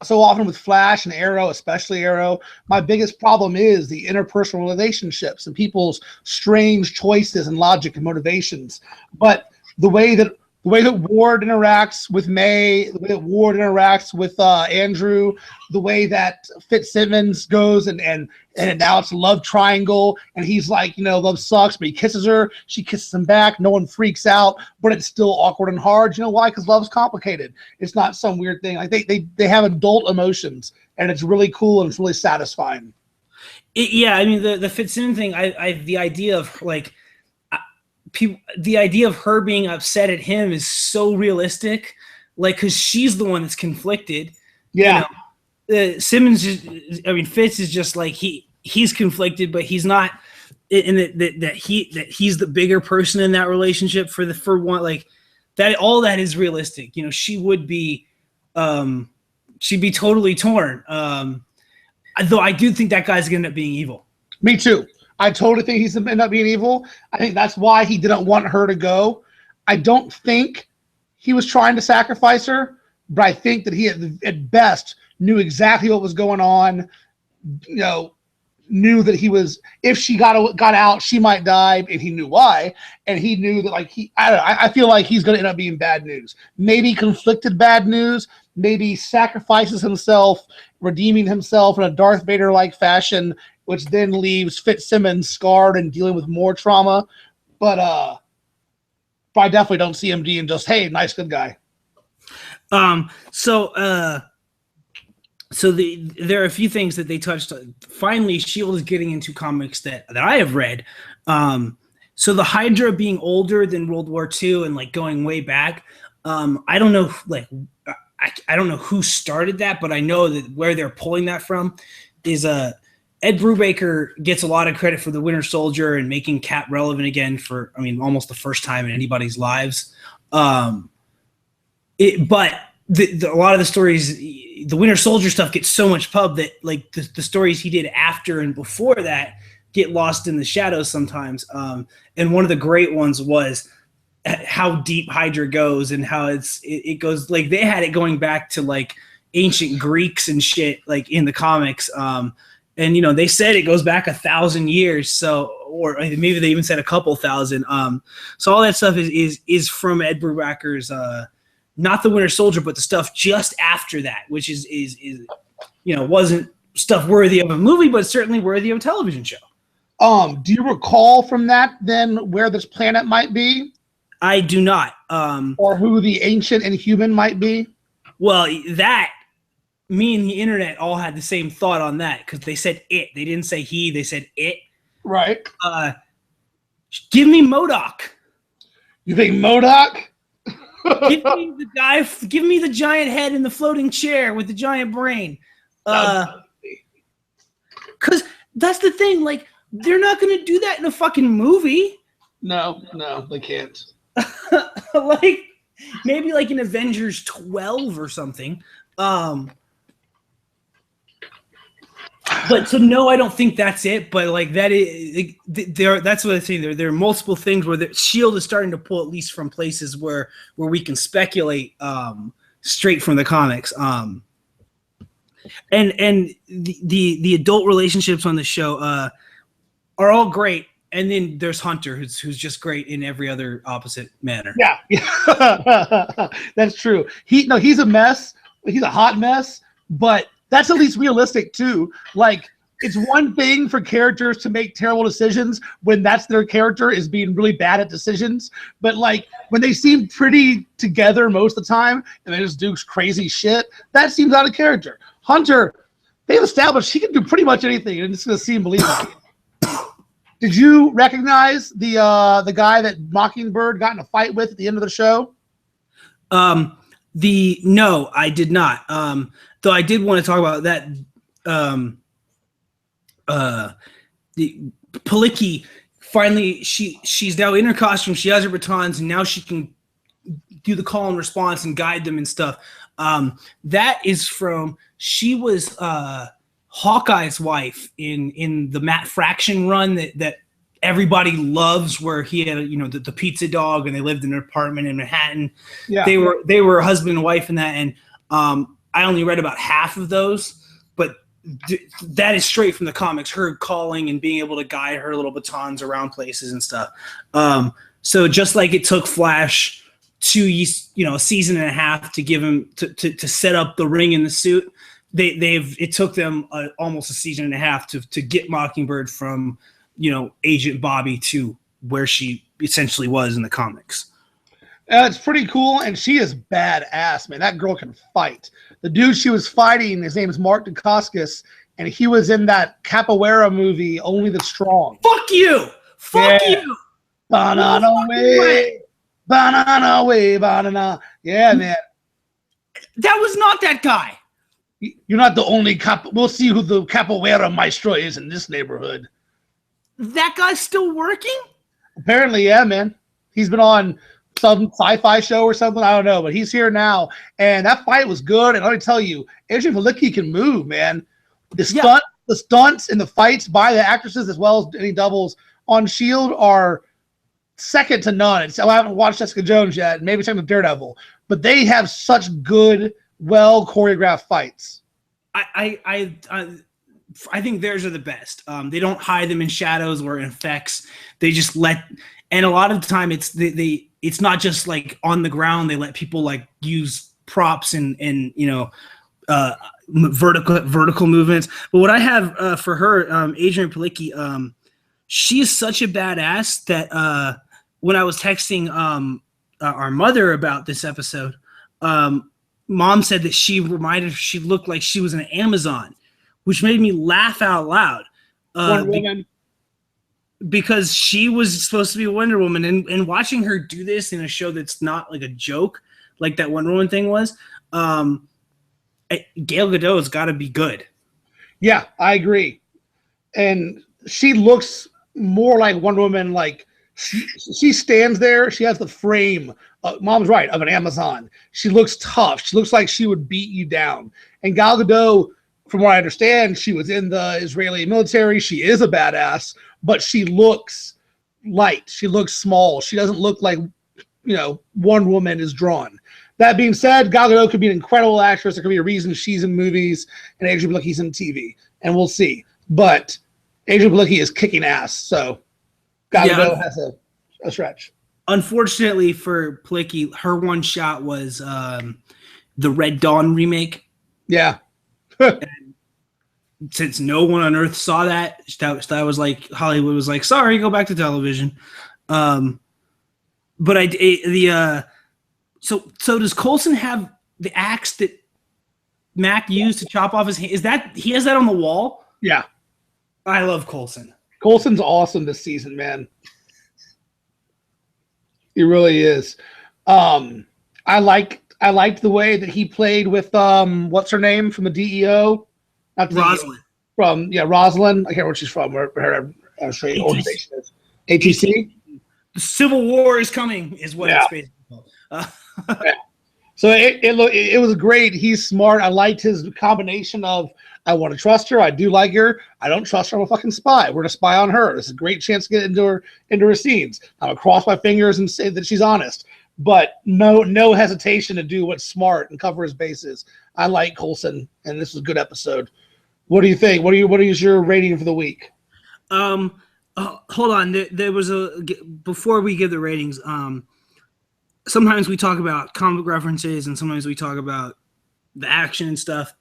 so often with Flash and Arrow, especially Arrow, my biggest problem is the interpersonal relationships and people's strange choices and logic and motivations. But the way that Ward interacts with May, the way that Ward interacts with Andrew, the way that Fitzsimmons goes and now it's a love triangle, and he's like, love sucks, but he kisses her, she kisses him back, no one freaks out, but it's still awkward and hard. You know why? Because love's complicated. It's not some weird thing. Like they have adult emotions, and it's really cool and it's really satisfying. Yeah, I mean the Fitzsimmons thing, the idea of like. The idea of her being upset at him is so realistic, like, because she's the one that's conflicted. Yeah. Fitz is just like he's conflicted, but he's not, and that he's the bigger person in that relationship for one, like that. All that is realistic. She would be, she'd be totally torn. Though I do think that guy's gonna end up being evil. Me too. I totally think he's going to end up being evil. I think that's why he didn't want her to go. I don't think he was trying to sacrifice her, but I think that he at best knew exactly what was going on. Knew that he was, if she got out, she might die, and he knew why. And he knew that, like, I don't know. I feel like he's going to end up being bad news. Maybe conflicted bad news. Maybe sacrifices himself, redeeming himself in a Darth Vader-like fashion, which then leaves Fitzsimmons scarred and dealing with more trauma. But I definitely don't see him being just, hey, nice, good guy. So there are a few things that they touched on. Finally, S.H.I.E.L.D. is getting into comics that I have read. So the Hydra being older than World War II and like going way back. I don't know, like I don't know who started that, but I know that where they're pulling that from is Ed Brubaker gets a lot of credit for the Winter Soldier and making Cap relevant again for, almost the first time in anybody's lives. But a lot of the stories, the Winter Soldier stuff gets so much pub that like the stories he did after and before that get lost in the shadows sometimes. And one of the great ones was how deep Hydra goes and how it goes, like they had it going back to like ancient Greeks and shit, like in the comics. And they said it goes back 1,000 years, so, or maybe they even said a couple thousand. So all that stuff is from Ed Brubaker's, not the Winter Soldier, but the stuff just after that, which is wasn't stuff worthy of a movie, but certainly worthy of a television show. Do you recall from that then where this planet might be? I do not. Or who the ancient Inhuman might be? Well, that. Me and the internet all had the same thought on that because they said it. They didn't say he. They said it. Right. Give me MODOK. You think MODOK? Give me the giant head in the floating chair with the giant brain. Because that's the thing. Like, they're not going to do that in a fucking movie. No, they can't. Like, maybe like in Avengers 12 or something. But so no, I don't think that's it. But like that is that's what I'm saying. There are multiple things where the S.H.I.E.L.D. is starting to pull at least from places where we can speculate straight from the comics. And the adult relationships on the show are all great. And then there's Hunter, who's just great in every other opposite manner. Yeah. That's true. He's a mess. He's a hot mess, but that's at least realistic too. Like, it's one thing for characters to make terrible decisions when that's their character is being really bad at decisions. But like when they seem pretty together most of the time and they just do crazy shit, that seems out of character. Hunter, they've established he can do pretty much anything and it's going to seem believable. Did you recognize the guy that Mockingbird got in a fight with at the end of the show? No, I did not. Though I did want to talk about that. The Palicki finally she's now in her costume. She has her batons, and now she can do the call and response and guide them and stuff. That is from she was Hawkeye's wife in the Matt Fraction run that everybody loves, where he had the pizza dog and they lived in an apartment in Manhattan. Yeah. They were husband and wife in that, and I only read about half of those, but that is straight from the comics. Her calling and being able to guide her little batons around places and stuff. So just like it took Flash a season and a half to give him to set up the ring in the suit, it took them almost a season and a half to get Mockingbird from Agent Bobby to where she essentially was in the comics. It's pretty cool, and she is badass, man. That girl can fight. The dude she was fighting, his name is Mark Dacascos, and he was in that capoeira movie, Only the Strong. Fuck you! Fuck you! Banana way, banana way, banana. Yeah, man. That was not that guy. You're not the only We'll see who the capoeira maestro is in this neighborhood. That guy's still working? Apparently, yeah, man. He's been on some sci-fi show or something. I don't know, but he's here now. And that fight was good. And let me tell you, Adrian Palicki can move, man. The stunts and the fights by the actresses, as well as any doubles on S.H.I.E.L.D. are second to none. I haven't watched Jessica Jones yet, maybe same with Daredevil, but they have such good, well choreographed fights. I think theirs are the best. They don't hide them in shadows or in effects. They just and a lot of the time it's not just like on the ground. They let people like use props and vertical movements. But what I have for her, Adrian Palicki, she is such a badass that when I was texting our mother about this episode, Mom said that she looked like she was an Amazon, which made me laugh out loud. Wonder Woman. Because she was supposed to be Wonder Woman, and watching her do this in a show that's not like a joke, like that Wonder Woman thing was, Gal Gadot has got to be good. Yeah, I agree. And she looks more like Wonder Woman. Like she stands there. She has the frame. Mom's right, of an Amazon. She looks tough. She looks like she would beat you down. And Gal Gadot, from what I understand, she was in the Israeli military. She is a badass, but she looks light. She looks small. She doesn't look like, Wonder Woman is drawn. That being said, Gal Gadot could be an incredible actress. There could be a reason she's in movies and Adrian Palicki's in TV, and we'll see. But Adrian Palicki is kicking ass, so Gal Gadot has a stretch. Unfortunately for Palicki, her one shot was the Red Dawn remake. Yeah. Since no one on Earth saw that was like Hollywood was like, sorry, go back to television. But so does Coulson have the axe that Mac used to chop off his hand? Is that he has that on the wall? Yeah. I love Coulson. Coulson's awesome this season, man. He really is. I liked the way that he played with what's her name from the DEO? Not the Rosalind. Rosalind. I can't remember where she's from. Where her organization is. ATC. The Civil War is coming, is what it's basically called. Yeah. So it was great. He's smart. I liked his combination of I want to trust her. I do like her. I don't trust her. I'm a fucking spy. We're gonna spy on her. It's a great chance to get into her scenes. I'm gonna cross my fingers and say that she's honest, but no hesitation to do what's smart and cover his bases. I like Coulson, and this was a good episode. What do you think? What is your rating for the week? Hold on. There was before we give the ratings. Sometimes we talk about comic references, and sometimes we talk about the action and stuff.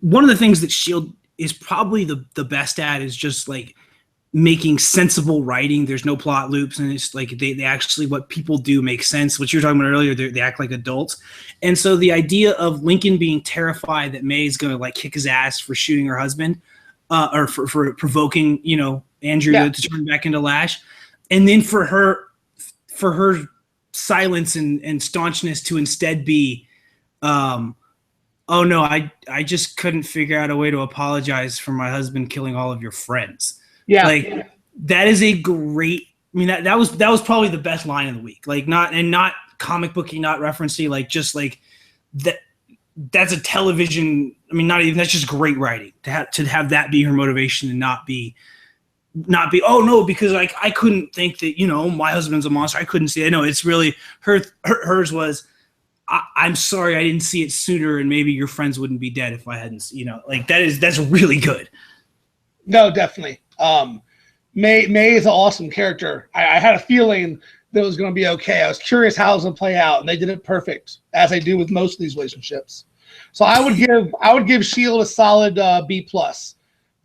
One of the things that S.H.I.E.L.D. is probably the best at is just like making sensible writing. There's no plot loops, and it's like they actually what people do makes sense. What you were talking about earlier, they act like adults. And so the idea of Lincoln being terrified that May's going to like kick his ass for shooting her husband, or for provoking, Andrew to turn back into Lash, and then for her silence and staunchness to instead be, oh no, I just couldn't figure out a way to apologize for my husband killing all of your friends. Yeah. Like that is a great, I mean, that was probably the best line of the week. Like not comic booky, not referencey, like just like that's a television. I mean, not even, that's just great writing to have that be her motivation and not be, oh no, because like I couldn't think that, my husband's a monster. I couldn't see it. No, it's really hers was, I'm sorry I didn't see it sooner, and maybe your friends wouldn't be dead if I hadn't, like that's really good. No, definitely. May is an awesome character. I had a feeling that it was going to be okay. I was curious how it was going to play out, and they did it perfect, as they do with most of these relationships. So I would give Shield a solid B+.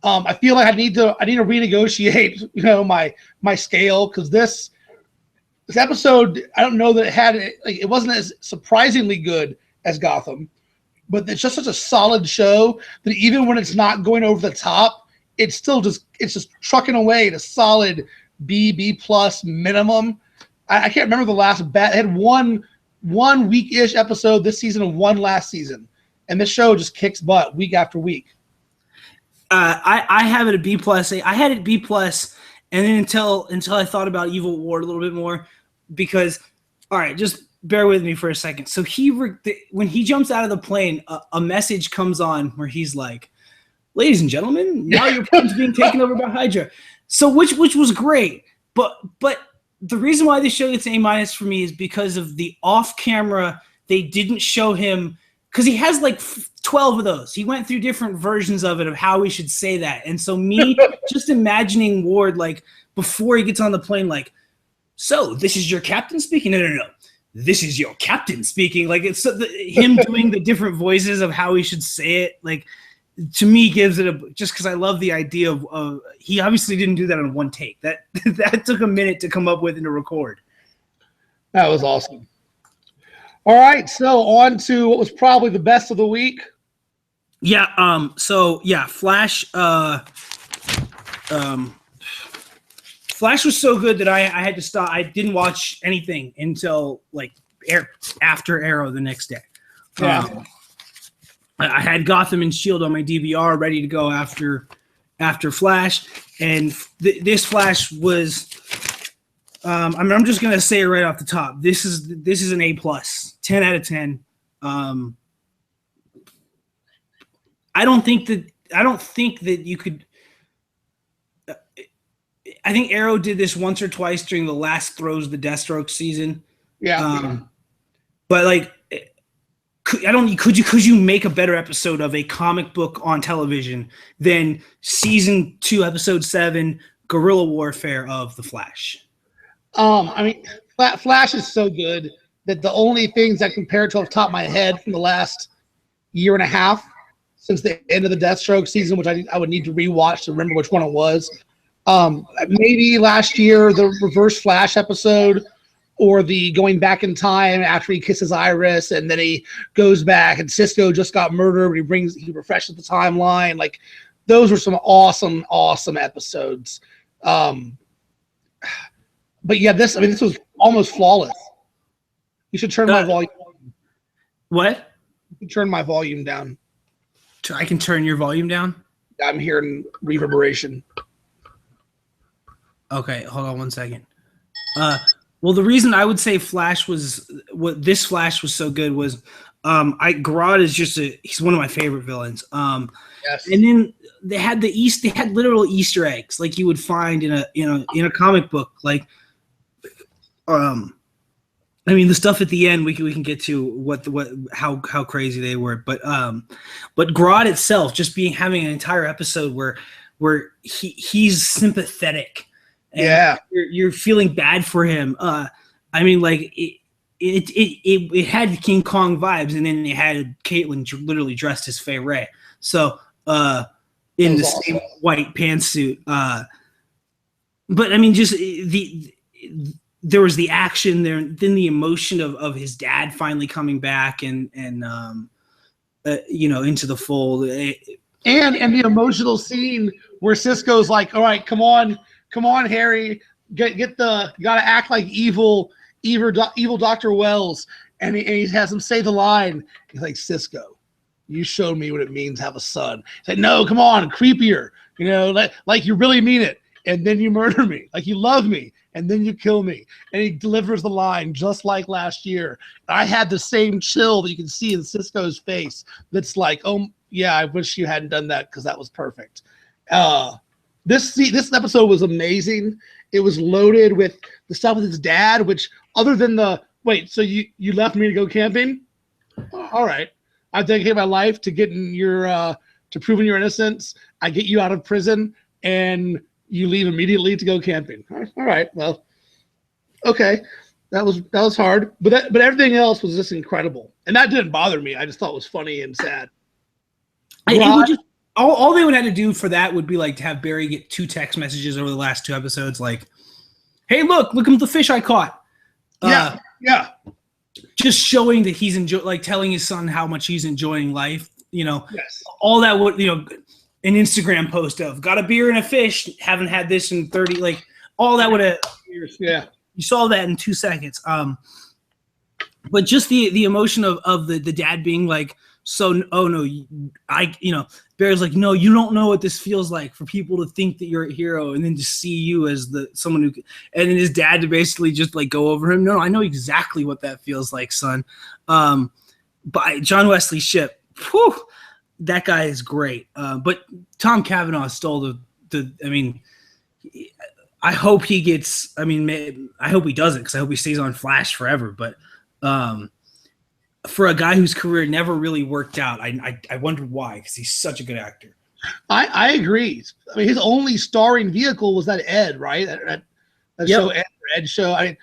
I feel like I need to renegotiate, my scale, because this episode, I don't know that it wasn't as surprisingly good as Gotham, but it's just such a solid show that even when it's not going over the top, it's just trucking away at a solid B+ minimum. I can't remember the last bat. It had one week-ish episode this season and one last season, and this show just kicks butt week after week. I have it a B+. I had it B+, and then until I thought about Evil Ward a little bit more, because all right, just bear with me for a second. So when he jumps out of the plane, a message comes on where he's like, "Ladies and gentlemen, now your plane's being taken over by Hydra." So which was great, but the reason why this show gets A- for me is because of the off-camera. They didn't show him, because he has like 12 of those. He went through different versions of it, of how we should say that. And so me just imagining Ward, like, before he gets on the plane, like, "So this is your captain speaking?" No. "This is your captain speaking." Like, it's him doing the different voices of how he should say it. Like, to me, gives it just because I love the idea of he obviously didn't do that on one take. That took a minute to come up with and to record. That was awesome. All right, so on to what was probably the best of the week. Yeah. So yeah, Flash. Flash was so good that I had to stop. I didn't watch anything until like after Arrow the next day. Yeah. I had Gotham and Shield on my DVR ready to go after Flash, and this Flash was. I'm just gonna say it right off the top. This is an A+, 10 out of 10. I don't think that you could. I think Arrow did this once or twice during the last throws of the Deathstroke season. Yeah. But like, could you make a better episode of a comic book on television than season 2, episode 7, guerrilla warfare of the Flash? I mean, Flash is so good that the only things I compare it to off the top of my head from the last year and a half since the end of the Deathstroke season, which I would need to rewatch to remember which one it was. Maybe last year, the Reverse Flash episode, or the going back in time after he kisses Iris and then he goes back and Cisco just got murdered, but he refreshes the timeline. Like, those were some awesome episodes. But yeah, this was almost flawless. You should turn my volume. What? You can turn my volume down. I can turn your volume down? I'm hearing reverberation. Okay, hold on one second. Well, the reason I would say this Flash was so good was Grodd is he's one of my favorite villains. Yes. And then they had literal Easter eggs like you would find in a comic book. Like, I mean, the stuff at the end we can get to how crazy they were, but Grodd itself just having an entire episode where he's sympathetic. And yeah, you're feeling bad for him. I mean, like it had King Kong vibes, and then it had Caitlin literally dressed as Fay Ray. So in the same white pantsuit. But I mean, just there was the action there, then the emotion of his dad finally coming back and into the fold, and the emotional scene where Cisco's like, "All right, come on, Harry, you gotta act like evil Dr. Wells," and he has him say the line. He's like, "Cisco, you showed me what it means to have a son." He's like, "No, come on, creepier, like you really mean it, and then you murder me, like you love me, and then you kill me." And he delivers the line just like last year. I had the same chill that you can see in Cisco's face. That's like, "Oh yeah, I wish you hadn't done that because that was perfect." This episode was amazing. It was loaded with the stuff with his dad, which other than so you left me to go camping? All right. I dedicate my life to getting your to proving your innocence. I get you out of prison, and you leave immediately to go camping. All right. Well, okay. That was hard, but everything else was just incredible, and that didn't bother me. I just thought it was funny and sad. It would just all they would have to do for that would be like to have Barry get 2 text messages over the last 2 episodes, like, "Hey, look at the fish I caught." Yeah. Just showing that he's like telling his son how much he's enjoying life. Yes. All that would an Instagram post of got a beer and a fish, haven't had this in 30, like all that would have. Yeah. You saw that in 2 seconds. But just the emotion of the dad being like, so, oh no, Barry's like, no, you don't know what this feels like for people to think that you're a hero and then to see you as someone who, and then his dad to basically just like go over him. No, I know exactly what that feels like, son. But John Wesley Shipp, whew, that guy is great. But Tom Cavanaugh stole I hope he gets. I hope he doesn't, because I hope he stays on Flash forever. But for a guy whose career never really worked out, I wonder why, because he's such a good actor. I agree. I mean, his only starring vehicle was that Ed, right? That show, Ed show. I mean,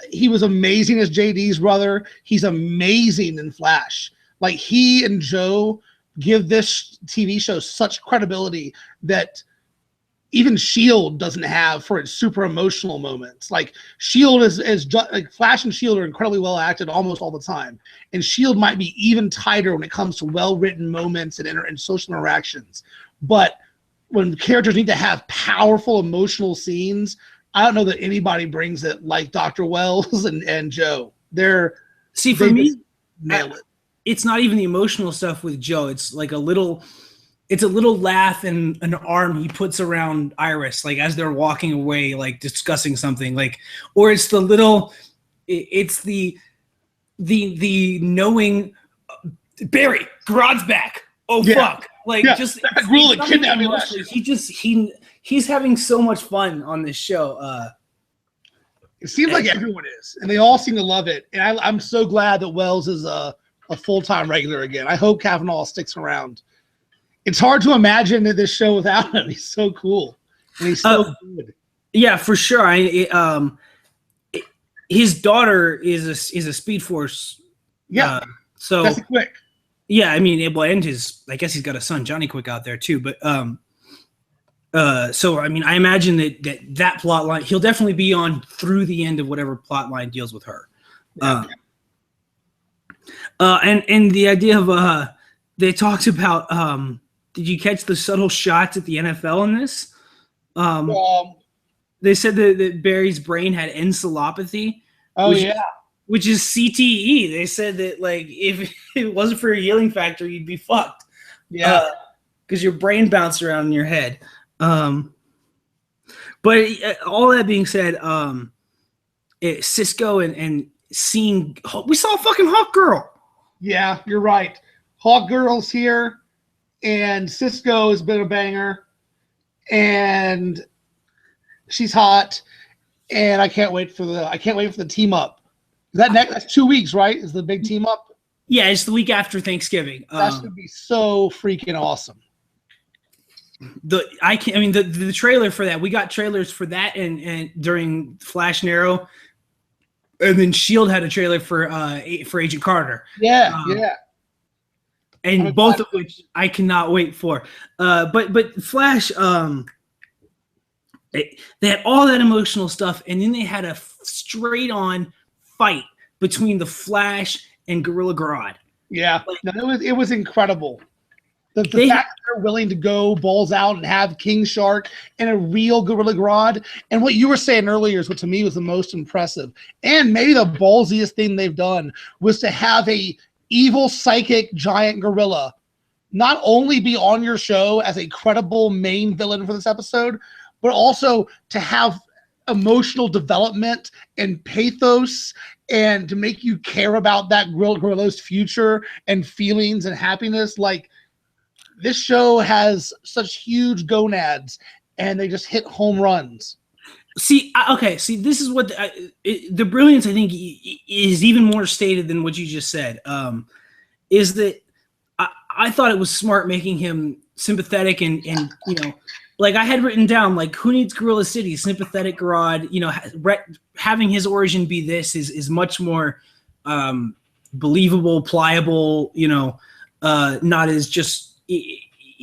he was amazing as JD's brother. He's amazing in Flash. Like, he and Joe give this TV show such credibility that even S.H.I.E.L.D. doesn't have for its super emotional moments. Like, S.H.I.E.L.D. is like Flash and S.H.I.E.L.D. are incredibly well acted almost all the time. And S.H.I.E.L.D. might be even tighter when it comes to well-written moments and social interactions. But when characters need to have powerful emotional scenes, I don't know that anybody brings it like Dr. Wells and Joe. For me, nail it. It's not even the emotional stuff with Joe. It's like a little laugh and an arm he puts around Iris, like as they're walking away, like discussing something, like, or it's the knowing Barry, Grodd's back. Oh yeah. Fuck. Like, yeah. Just really kidnapping. He's having so much fun on this show. It seems like everyone is, and they all seem to love it. And I'm so glad that Wells is a full-time regular again. I hope Cavanaugh sticks around. It's hard to imagine this show without him. He's so cool, and he's so good. Yeah, for sure. His daughter is a Speed Force. Yeah, so that's quick. Yeah, I mean, I guess he's got a son, Johnny Quick, out there too. But so I mean, I imagine that plot line, he'll definitely be on through the end of whatever plot line deals with her. Yeah. And the idea of they talked about. Did you catch the subtle shots at the NFL in this? They said that Barry's brain had encephalopathy. Oh, yeah. Which is CTE. They said that, like, if it wasn't for a healing factor, you'd be fucked. Yeah. Because your brain bounced around in your head. But all that being said, Cisco and seeing – we saw fucking Hawk Girl. Yeah, you're right. Hawk Girl's here. And Cisco has been a banger, and she's hot, and I can't wait for the team up. That's 2 weeks, right? Is the big team up? Yeah, it's the week after Thanksgiving. That's gonna be so freaking awesome. The trailer for that, we got trailers for that and during Flash and Arrow, and then S.H.I.E.L.D. had a trailer for Agent Carter. Yeah. And both of which I cannot wait for. But Flash, they had all that emotional stuff, and then they had a straight-on fight between the Flash and Gorilla Grodd. Yeah, it was incredible. The fact that they're willing to go balls out and have King Shark and a real Gorilla Grodd, and what you were saying earlier is what to me was the most impressive, and maybe the ballsiest thing they've done was to have a evil psychic giant gorilla not only be on your show as a credible main villain for this episode, but also to have emotional development and pathos and to make you care about that gorilla's future and feelings and happiness. Like, this show has such huge gonads, and they just hit home runs. See, this is what the brilliance, I think, is even more stated than what you just said. is that I thought it was smart making him sympathetic and like I had written down, like, who needs Gorilla City? Sympathetic Grodd, having his origin be this is much more believable, pliable, not as just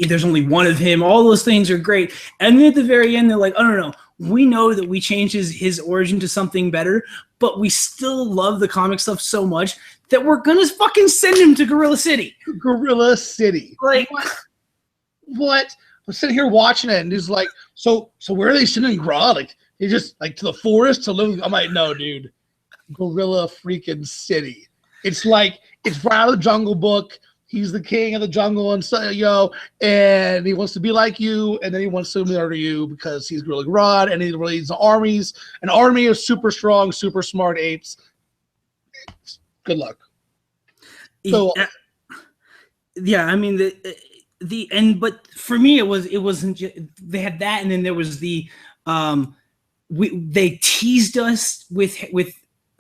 there's only one of him. All those things are great. And then at the very end, they're like, oh, no, we know that we changed his origin to something better, but we still love the comic stuff so much that we're going to fucking send him to Gorilla City. Gorilla City. Like, what? I'm sitting here watching it, and he's like, so where are they sending Grodd? Like, he just, like, to the forest to live? I'm like, no, dude. Gorilla freaking City. It's like, it's right out of the Jungle Book. He's the king of the jungle, and so, and he wants to be like you, and then he wants to murder you because he's Gorilla Grodd, and he leads an army of super strong, super smart apes. Good luck. So, yeah, I mean but for me it wasn't just, they had that, and then there was the they teased us with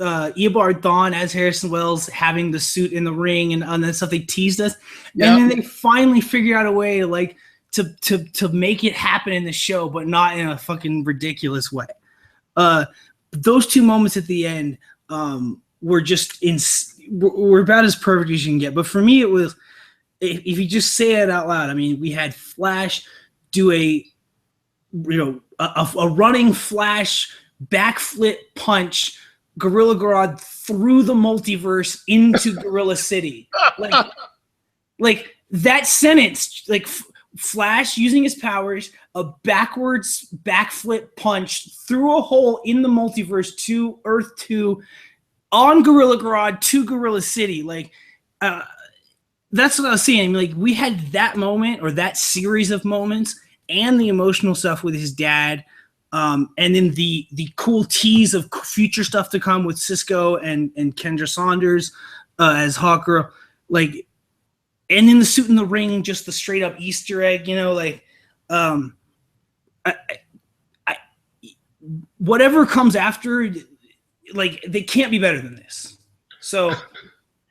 Eobard Thawne as Harrison Wells having the suit in the ring and that stuff. They teased us, and then they finally figured out a way to make it happen in the show, but not in a fucking ridiculous way. Those two moments at the end were just were about as perfect as you can get. But for me, it was, if you just say it out loud, I mean, we had Flash do a running Flash backflip punch Gorilla Grodd through the multiverse into Gorilla City. Like that sentence, like Flash using his powers, a backwards backflip punch through a hole in the multiverse to Earth 2 on Gorilla Grodd to Gorilla City. Like, that's what I was saying. Like, we had that moment, or that series of moments, and the emotional stuff with his dad. And then the cool tease of future stuff to come with Cisco and Kendra Saunders as Hawkgirl, like, and then the suit in the ring, just the straight up Easter egg, whatever comes after, like, they can't be better than this. So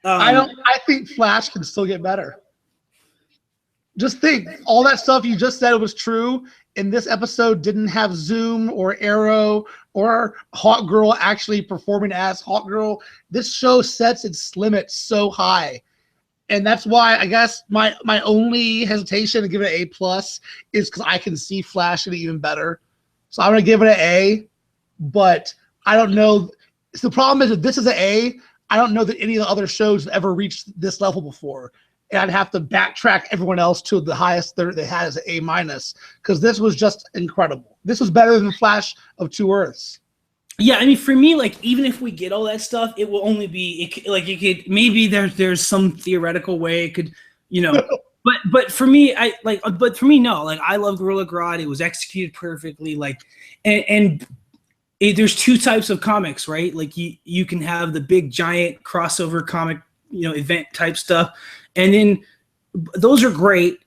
I think Flash can still get better. Just think, all that stuff you just said was true, and this episode didn't have Zoom or Arrow or Hawkgirl actually performing as Hawkgirl. This show sets its limits so high. And that's why I guess my only hesitation to give it an A+ is because I can see Flash getting even better. So I'm going to give it an A, but I don't know. So the problem is, if this is an A, I don't know that any of the other shows have ever reached this level before. And I'd have to backtrack everyone else to the highest they had as an A-, because this was just incredible. This was better than Flash of Two Earths. Yeah, I mean, for me, like, even if we get all that stuff, it will only be maybe there's some theoretical way it could, but for me, no, like, I love Gorilla Grodd. It was executed perfectly, like, and there's two types of comics, right? Like, you can have the big giant crossover comic, event type stuff, and then those are great,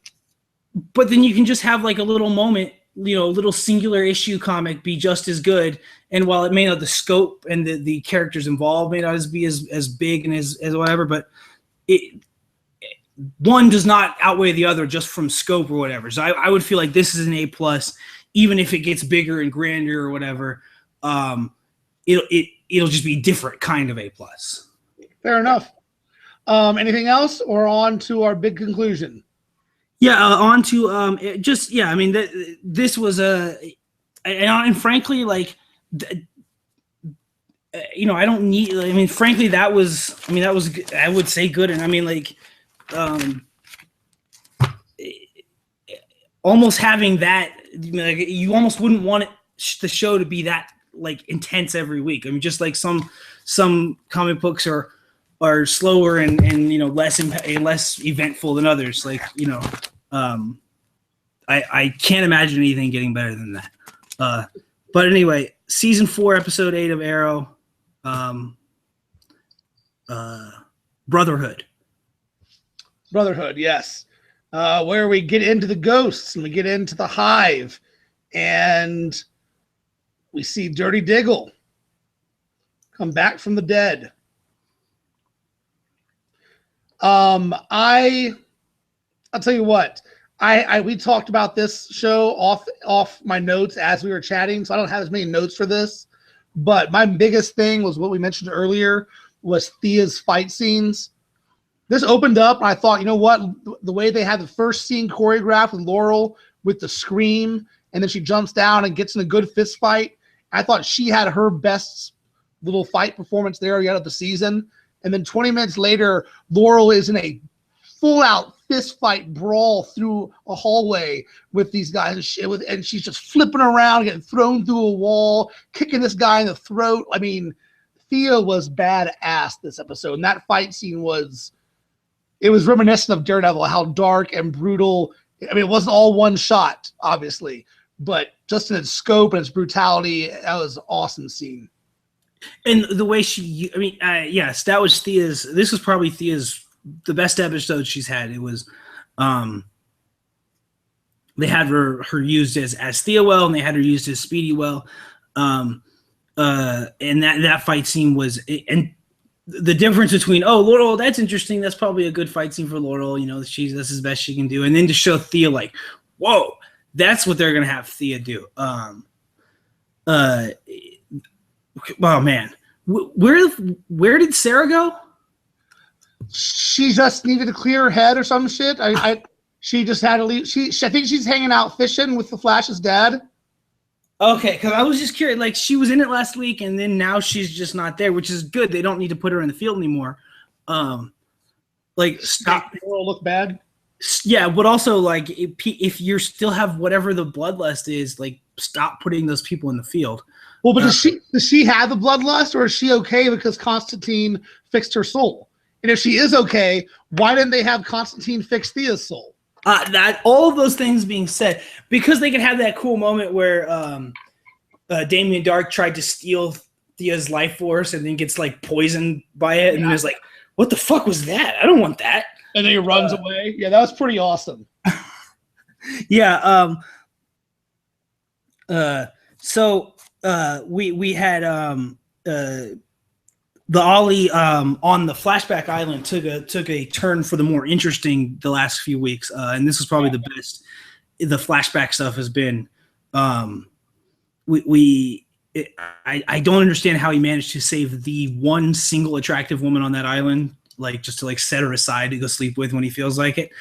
but then you can just have like a little moment, little singular issue comic be just as good. And while it may not, the scope and the characters involved may not be as big and as whatever, but one does not outweigh the other just from scope or whatever. So I would feel like this is an A+, even if it gets bigger and grander or whatever. It'll just be different kind of A+. Fair enough. Anything else, or on to our big conclusion? Yeah, on to I mean, this was and frankly, like, I don't need. I mean, frankly, that was I would say good, and I mean, like, almost having that, like, you almost wouldn't want the show to be that, like, intense every week. I mean, just like some comic books are slower and less eventful than others. Like, I can't imagine anything getting better than that. But anyway, season 4, episode 8 of Arrow, Brotherhood. Brotherhood, yes. Where we get into the ghosts and we get into the hive, and we see Dirty Diggle come back from the dead. I'll tell you what. We talked about this show off my notes as we were chatting, so I don't have as many notes for this. But my biggest thing was what we mentioned earlier was Thea's fight scenes. This opened up, and I thought, you know what? The way they had the first scene choreographed with Laurel with the scream, and then she jumps down and gets in a good fist fight. I thought she had her best little fight performance there yet of the season. And then 20 minutes later, Laurel is in a full-out fist fight brawl through a hallway with these guys and shit, and she's just flipping around, getting thrown through a wall, kicking this guy in the throat. I mean, Thea was badass this episode, and that fight scene was reminiscent of Daredevil, how dark and brutal. I mean, it wasn't all one shot, obviously, but just in its scope and its brutality, that was an awesome scene. And the way yes, that was Thea's. This was probably Thea's the best episode she's had. It was, they had her used as Thea well, and they had her used as Speedy well, and that fight scene was, and the difference between, oh, Laurel, that's interesting, that's probably a good fight scene for Laurel, you know, this is the best she can do, and then to show Thea like, whoa, that's what they're gonna have Thea do. Oh man, where did Sarah go? She just needed to clear her head or some shit. She just had to leave. I think she's hanging out fishing with the Flash's dad. Okay, because I was just curious. Like, she was in it last week, and then now she's just not there, which is good. They don't need to put her in the field anymore. Like, stop. Will look bad. Yeah, but also, like, if you still have whatever the bloodlust is, like, stop putting those people in the field. Well, but does she have the bloodlust, or is she okay because Constantine fixed her soul? And if she is okay, why didn't they have Constantine fix Thea's soul? That all of those things being said, because they could have that cool moment where Damien Dark tried to steal Thea's life force and then gets like poisoned by it, and is like, "What the fuck was that? I don't want that." And then he runs away. Yeah, that was pretty awesome. Yeah. So we had the Ollie on the flashback island took a turn for the more interesting the last few weeks, and this was probably the best. The flashback stuff has been. I don't understand how he managed to save the one single attractive woman on that island, like just to like set her aside to go sleep with when he feels like it.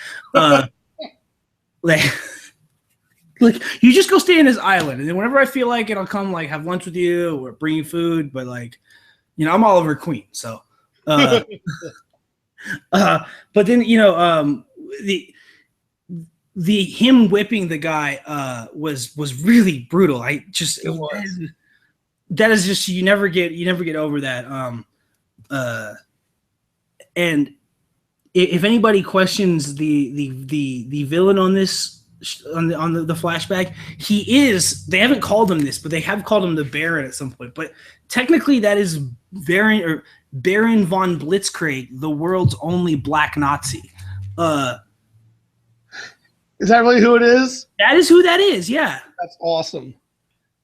Like you just go stay in this island, and then whenever I feel like it, I'll come like have lunch with you or bring you food, but like. You know, I'm Oliver Queen, so. But then the him whipping the guy was really brutal. That is just you never get over that. And if anybody questions the villain on this on the flashback, they haven't called him this, but they have called him the Baron at some point. But technically, that is Baron von Blitzkrieg, the world's only black Nazi. Is that really who it is? That is who that is. Yeah, that's awesome.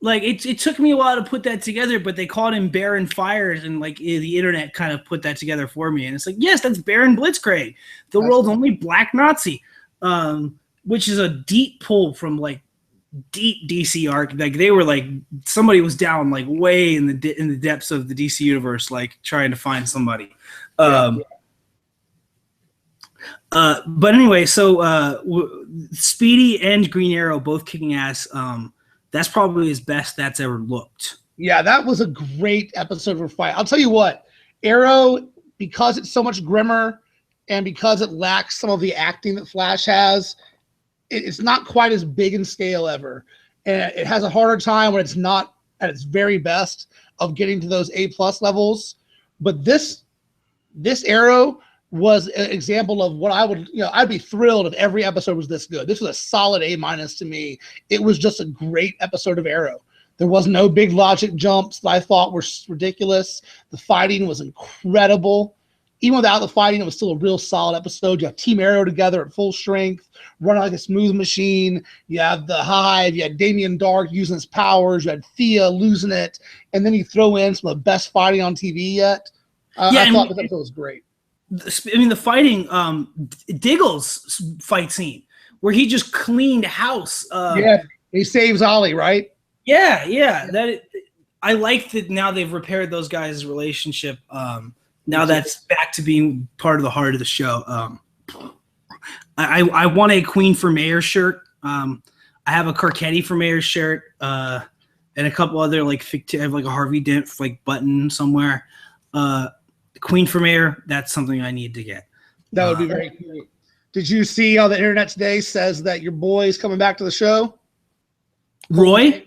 Like it took me a while to put that together, but they called him Baron Fires, and like the internet kind of put that together for me. And it's like, yes, that's Baron Blitzkrieg, the world's only black Nazi. Which is a deep pull from like deep DC arc. Like they were like somebody was down like way in the depths of the DC universe, like trying to find somebody. But anyway, so Speedy and Green Arrow both kicking ass. That's probably his best that's ever looked. Yeah, that was a great episode for fight. I'll tell you what, Arrow, because it's so much grimmer and because it lacks some of the acting that Flash has. It's not quite as big in scale ever, and it has a harder time when it's not at its very best of getting to those A+ levels. But this Arrow was an example of what I'd be thrilled if every episode was this good. This was a solid A- to me. It was just a great episode of Arrow. There was no big logic jumps that I thought were ridiculous. The fighting was incredible. Even without the fighting, it was still a real solid episode. You have Team Arrow together at full strength, running like a smooth machine. You have the Hive. You had Damien Dark using his powers. You had Thea losing it. And then you throw in some of the best fighting on TV yet. I thought this episode was great. I mean, the fighting, Diggle's fight scene where he just cleaned house. Yeah, he saves Ollie, right? Yeah. I like that now they've repaired those guys' relationship. Now that's back to being part of the heart of the show. I want a Queen for Mayor shirt. I have a Carcetti for Mayor shirt, and a couple other like fictive, I have like a Harvey Dent like button somewhere. Queen for Mayor, that's something I need to get. That would be very cool. Did you see how the internet today says that your boy is coming back to the show? Roy?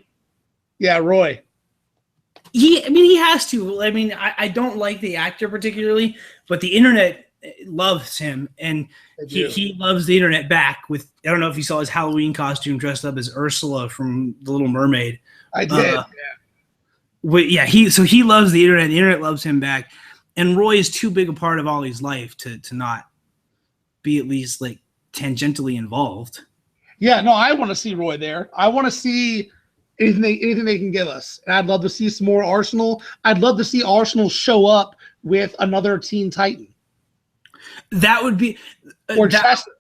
Yeah, Roy. He has to. I mean, I don't like the actor particularly, but the internet loves him, and he loves the internet back with, I don't know if you saw his Halloween costume dressed up as Ursula from The Little Mermaid. I did, yeah. He loves the internet loves him back, and Roy is too big a part of Ollie's life to not be at least like tangentially involved. Yeah, no, I want to see Roy there. I want to see anything they can give us. And I'd love to see some more Arsenal. I'd love to see Arsenal show up with another Teen Titan. That would be or Chester.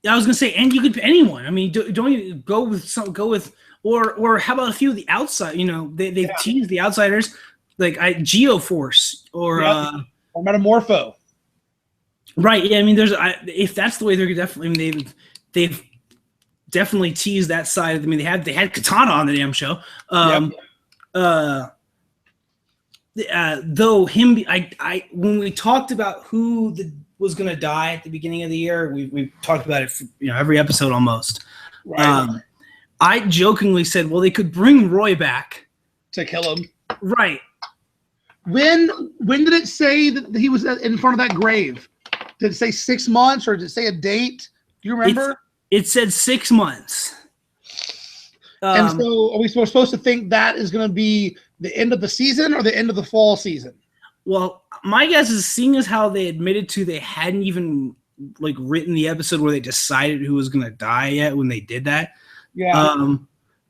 I was gonna say, and you could anyone. I mean, don't you go with or how about a few of the outside? You know, they've teased the outsiders like Geoforce or Metamorpho. Right. Yeah. I mean, if that's the way they're definitely. I mean, they've definitely teased that side. I mean, they had Katana on the damn show. Though when we talked about who was going to die at the beginning of the year, we talked about it for, every episode almost. Right. I jokingly said, well, they could bring Roy back to kill him. Right. When did it say that he was in front of that grave? Did it say 6 months or did it say a date? Do you remember? It said 6 months. And so are we supposed to think that is going to be the end of the season or the end of the fall season? Well, my guess is, seeing as how they admitted to they hadn't even like written the episode where they decided who was going to die yet when they did that. Yeah.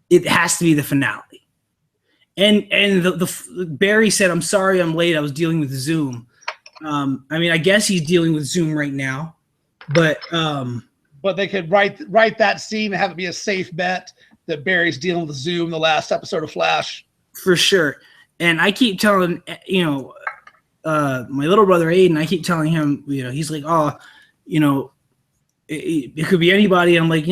It has to be the finale. And the Barry said, "I'm sorry, I'm late. I was dealing with Zoom." I mean, I guess he's dealing with Zoom right now, but they could write that scene and have it be a safe bet that Barry's dealing with Zoom the last episode of Flash. For sure. And I keep telling, my little brother Aiden, I keep telling him, he's like, it could be anybody. I'm like,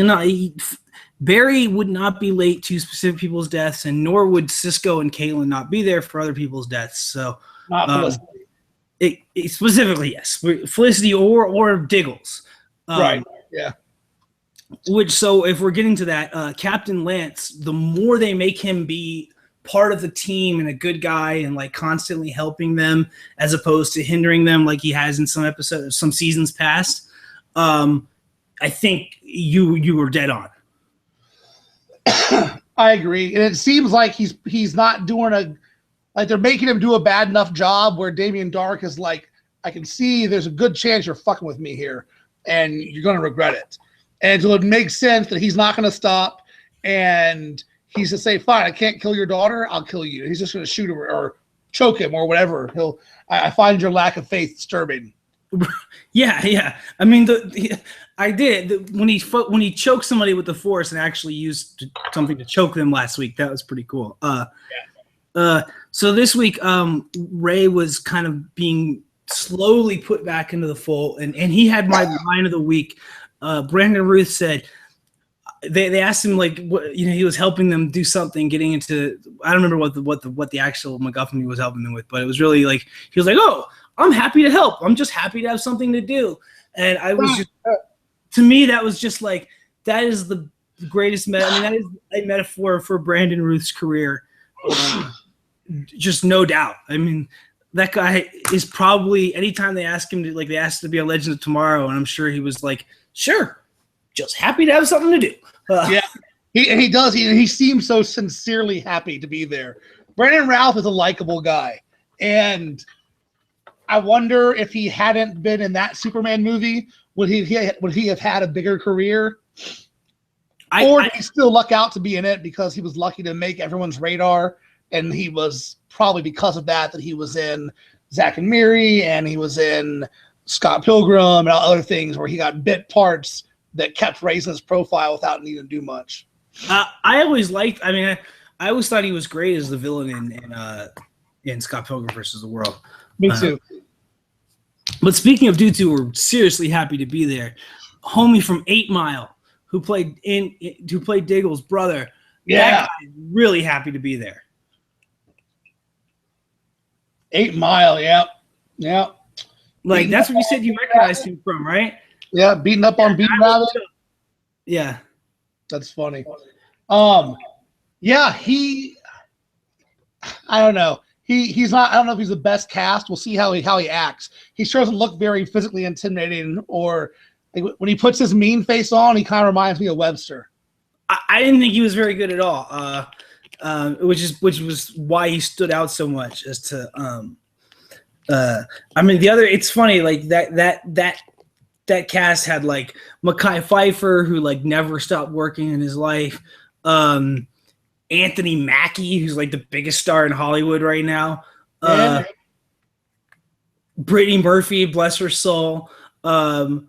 Barry would not be late to specific people's deaths, and nor would Cisco and Caitlin not be there for other people's deaths. So, not Felicity. It specifically, yes, Felicity or Diggles. Right. Yeah. So if we're getting to that, Captain Lance, the more they make him be part of the team and a good guy and like constantly helping them as opposed to hindering them like he has in some episodes, some seasons past, I think you were dead on. I agree. And it seems like he's not doing they're making him do a bad enough job where Damien Dark is like, I can see there's a good chance you're fucking with me here and you're going to regret it. And so it makes sense that he's not going to stop, and he's to say, fine, I can't kill your daughter, I'll kill you. He's just going to shoot him or choke him or whatever. I find your lack of faith disturbing. Yeah. I mean, I did when he choked somebody with the Force and actually used something to choke them last week. That was pretty cool. So this week, Ray was kind of being slowly put back into the fold, and he had my line of the week. Brandon Ruth said they asked him like what he was helping them do something, getting into, I don't remember what the actual MacGuffin he was helping them with, but it was really like he was like, "Oh, I'm happy to help. I'm just happy to have something to do." And I was just, to me, that was just like, that is the greatest. That is a metaphor for Brandon Ruth's career, just no doubt. I mean, that guy is probably, anytime they ask him to, like, they asked to be a Legend of Tomorrow, and I'm sure he was like, sure, just happy to have something to do. Yeah, he does. He seems so sincerely happy to be there. Brandon Routh is a likable guy, and I wonder if he hadn't been in that Superman movie, would he have had a bigger career? Or did he still luck out to be in it because he was lucky to make everyone's radar, and he was probably because of that he was in Zack and Miri, and he was in Scott Pilgrim and other things where he got bit parts that kept raising his profile without needing to do much. I always liked. I mean, I always thought he was great as the villain in Scott Pilgrim versus the World. Me too. But speaking of dudes who were seriously happy to be there, homie from 8 Mile who played Diggle's brother. Yeah, that guy is really happy to be there. 8 Mile, yeah. Like that's what you said you recognized him from, right? Yeah, beating up on Beat Rabbit. Yeah, that's funny. Yeah, I don't know. He's not. I don't know if he's the best cast. We'll see how he acts. He sure doesn't look very physically intimidating. Or when he puts his mean face on, he kind of reminds me of Webster. I didn't think he was very good at all. Which was why he stood out so much. As to, I mean, the other. It's funny, like that cast had like Mekhi Phifer, who like never stopped working in his life. Anthony Mackie, who's like the biggest star in Hollywood right now. Brittany Murphy, bless her soul. The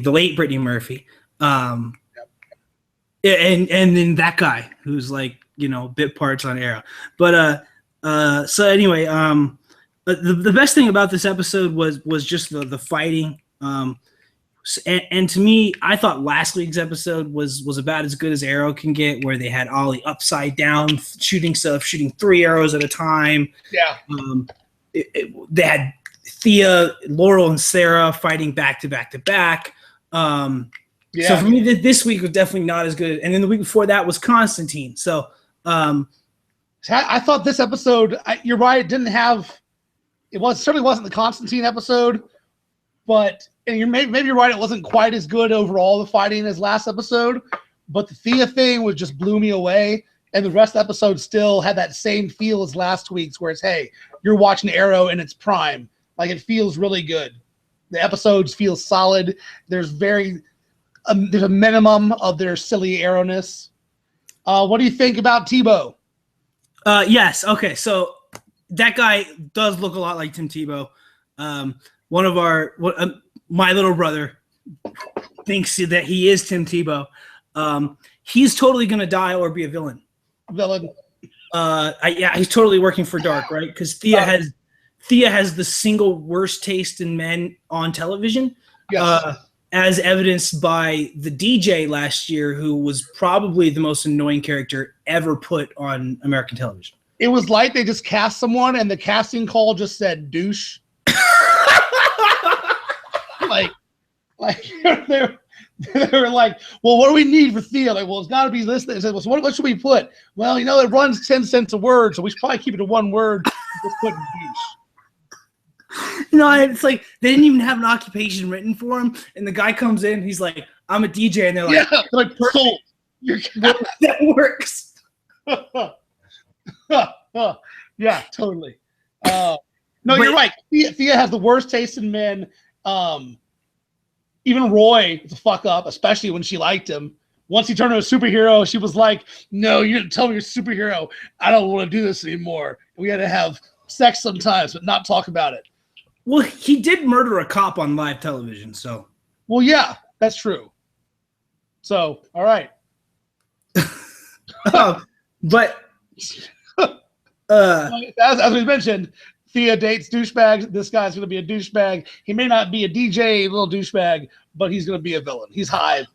late Brittany Murphy. And then that guy who's like, bit parts on Arrow. But so anyway, the best thing about this episode was just the fighting. And to me, I thought last week's episode was about as good as Arrow can get, where they had Ollie upside down shooting 3 arrows at a time. Yeah. They had Thea, Laurel, and Sarah fighting back to back to back. So for me, this week was definitely not as good. And then the week before that was Constantine. So I thought this episode, you're right, certainly wasn't the Constantine episode, but maybe you're right, it wasn't quite as good overall, the fighting, as last episode, but the Thea thing just blew me away, and the rest of the episode still had that same feel as last week's, where it's, hey, you're watching Arrow in its prime. Like, it feels really good. The episodes feel solid. There's there's a minimum of their silly Arrowness. What do you think about Tebow? Yes. Okay. So that guy does look a lot like Tim Tebow. My little brother thinks that he is Tim Tebow. He's totally gonna die or be a villain. He's totally working for Dark, right? Because Thea has the single worst taste in men on television. Yes. As evidenced by the DJ last year, who was probably the most annoying character ever put on American television. It was like they just cast someone and the casting call just said douche. like they were like, well, what do we need for Thea? Like, well, it's got to be this. They said, well, so what should we put? Well, it runs 10 cents a word, so we should probably keep it to one word. Just put douche. It's like they didn't even have an occupation written for him, and the guy comes in, he's like, I'm a DJ, and they're like, sold. That works. Yeah, totally. You're right. Thea has the worst taste in men. Even Roy is a fuck up, especially when she liked him. Once he turned into a superhero, she was like, no, you didn't tell me you're a superhero. I don't want to do this anymore. We had to have sex sometimes, but not talk about it. Well, he did murder a cop on live television, so. Well, yeah, that's true. So, all right. But as we mentioned, Thea dates douchebags. This guy's going to be a douchebag. He may not be a DJ, little douchebag, but he's going to be a villain. He's Hive.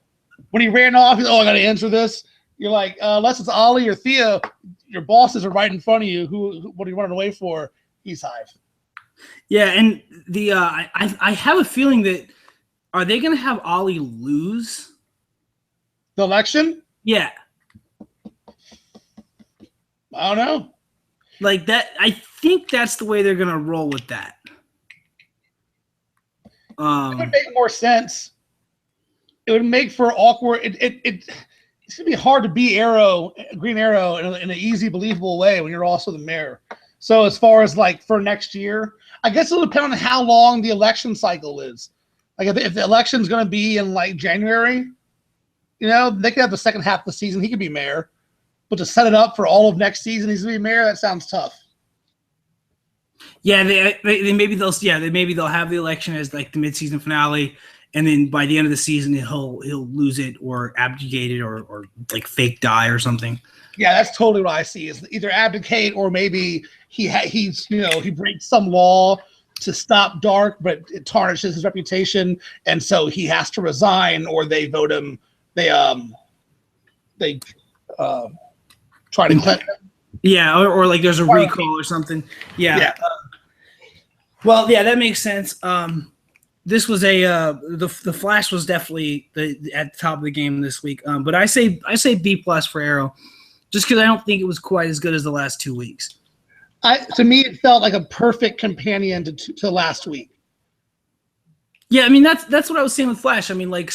When he ran off, he's, I got to answer this. You're like, unless it's Ollie or Thea, your bosses are right in front of you. What are you running away for? He's Hive. Yeah, and I have a feeling that are they going to have Ollie lose the election? Yeah. I don't know. Like that, I think that's the way they're going to roll with that. It would make more sense. It would make for awkward. It's going to be hard to be Green Arrow in an easy, believable way when you're also the mayor. So as far as like for next year, I guess it'll depend on how long the election cycle is. Like if the election's going to be in like January, they could have the second half of the season. He could be mayor, but to set it up for all of next season, he's going to be mayor. That sounds tough. Yeah, maybe they'll have the election as like the mid-season finale, and then by the end of the season he'll lose it or abdicate it or like fake die or something. Yeah, that's totally what I see. Is either abdicate or maybe he breaks some law to stop Dark, but it tarnishes his reputation, and so he has to resign, or they vote him. They try to cleanse him. Yeah, or like there's a recall or something. Yeah. Well, yeah, that makes sense. This was the Flash was definitely at the top of the game this week. But I say B+ for Arrow, just because I don't think it was quite as good as the last 2 weeks. To me, it felt like a perfect companion to last week. Yeah, I mean that's what I was saying with Flash. I mean, like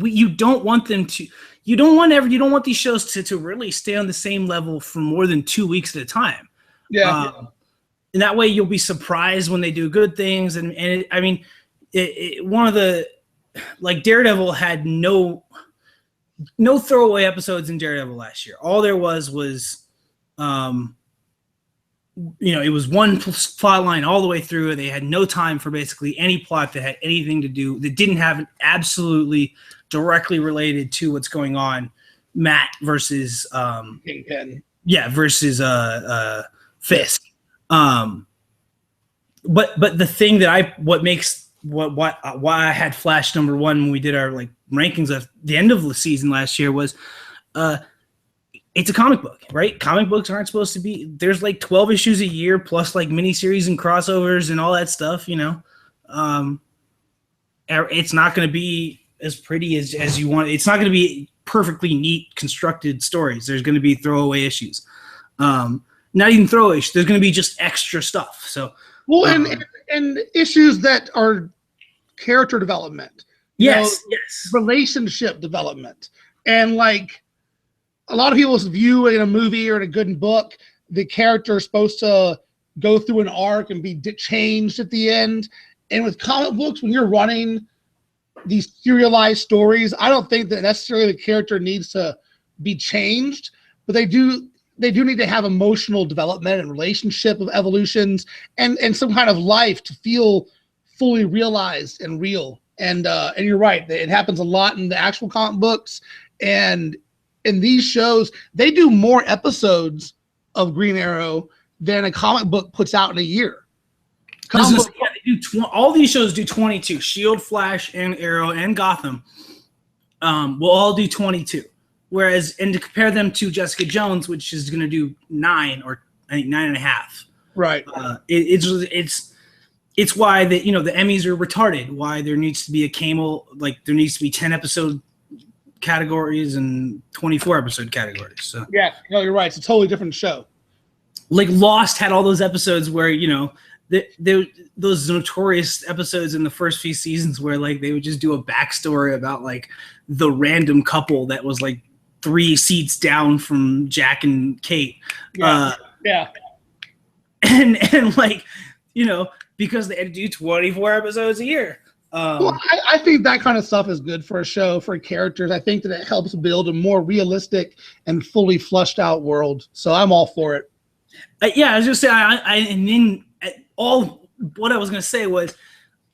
you don't want these shows to really stay on the same level for more than 2 weeks at a time. Yeah. And that way you'll be surprised when they do good things. And one of the, like, Daredevil had no throwaway episodes in Daredevil last year. All there was it was one plot line all the way through. They had no time for basically any plot that had anything to do, that didn't have it absolutely directly related to what's going on. Matt versus Kingpin. Yeah, versus Fisk. But the thing that why I had Flash number one when we did our like rankings at the end of the season last year was it's a comic book, right? Comic books aren't supposed to be, there's like 12 issues a year plus like miniseries and crossovers and all that stuff, it's not going to be as pretty as you want. It's not going to be perfectly neat constructed stories. There's going to be throwaway issues. Not even throwaway issues. There's going to be just extra stuff. So, well, and issues that are character development. Yes. Relationship development. And like a lot of people's view in a movie or in a good book, the character is supposed to go through an arc and be changed at the end. And with comic books, when you're running these serialized stories, I don't think that necessarily the character needs to be changed, but they do need to have emotional development and relationship of evolutions and some kind of life to feel fully realized and real. And you're right, it happens a lot in the actual comic books, and in these shows, they do more episodes of Green Arrow than a comic book puts out in a year. All these shows do 22. Shield, Flash, and Arrow, and Gotham will all do 22. Whereas, and to compare them to Jessica Jones, which is going to do 9 or I think 9.5. Right. It's why the Emmys are retarded. Why there needs to be a Camel, like there needs to be 10 episode categories and 24 episode categories. So yeah, no, you're right. It's a totally different show. Like Lost had all those episodes where those notorious episodes in the first few seasons where like they would just do a backstory about like the random couple that was like 3 seats down from Jack and Kate. Yeah. And like, because they had to do 24 episodes a year. Well, I think that kind of stuff is good for a show, for characters. I think that it helps build a more realistic and fully flushed out world. So I'm all for it. Yeah, I was just saying, what I was going to say was,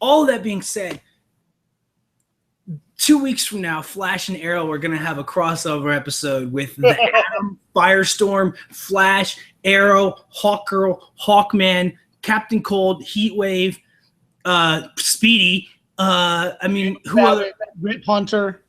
all of that being said, 2 weeks from now, Flash and Arrow are going to have a crossover episode with the Atom, Firestorm, Flash, Arrow, Hawkgirl, Hawkman, Captain Cold, Heatwave, Speedy. Who other? Rip Hunter.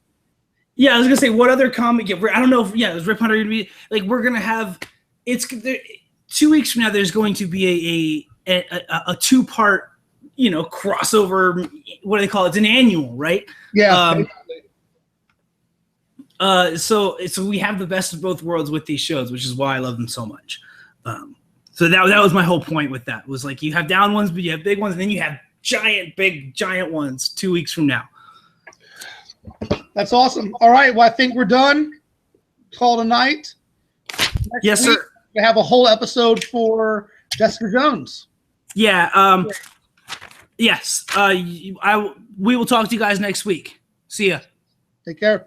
Yeah, I was gonna say what other comic? I don't know if is Rip Hunter gonna be like we're gonna have. It's 2 weeks from now. There's going to be a 2-part crossover. What do they call it? It's an annual, right? Yeah. So we have the best of both worlds with these shows, which is why I love them so much. So that was my whole point with that. Was like you have down ones, but you have big ones, and then you have giant ones 2 weeks from now. That's awesome. All right. Well, I think we're done. Call tonight. Yes, sir. We have a whole episode for Jessica Jones. Yeah. Yes. We will talk to you guys next week. See ya. Take care.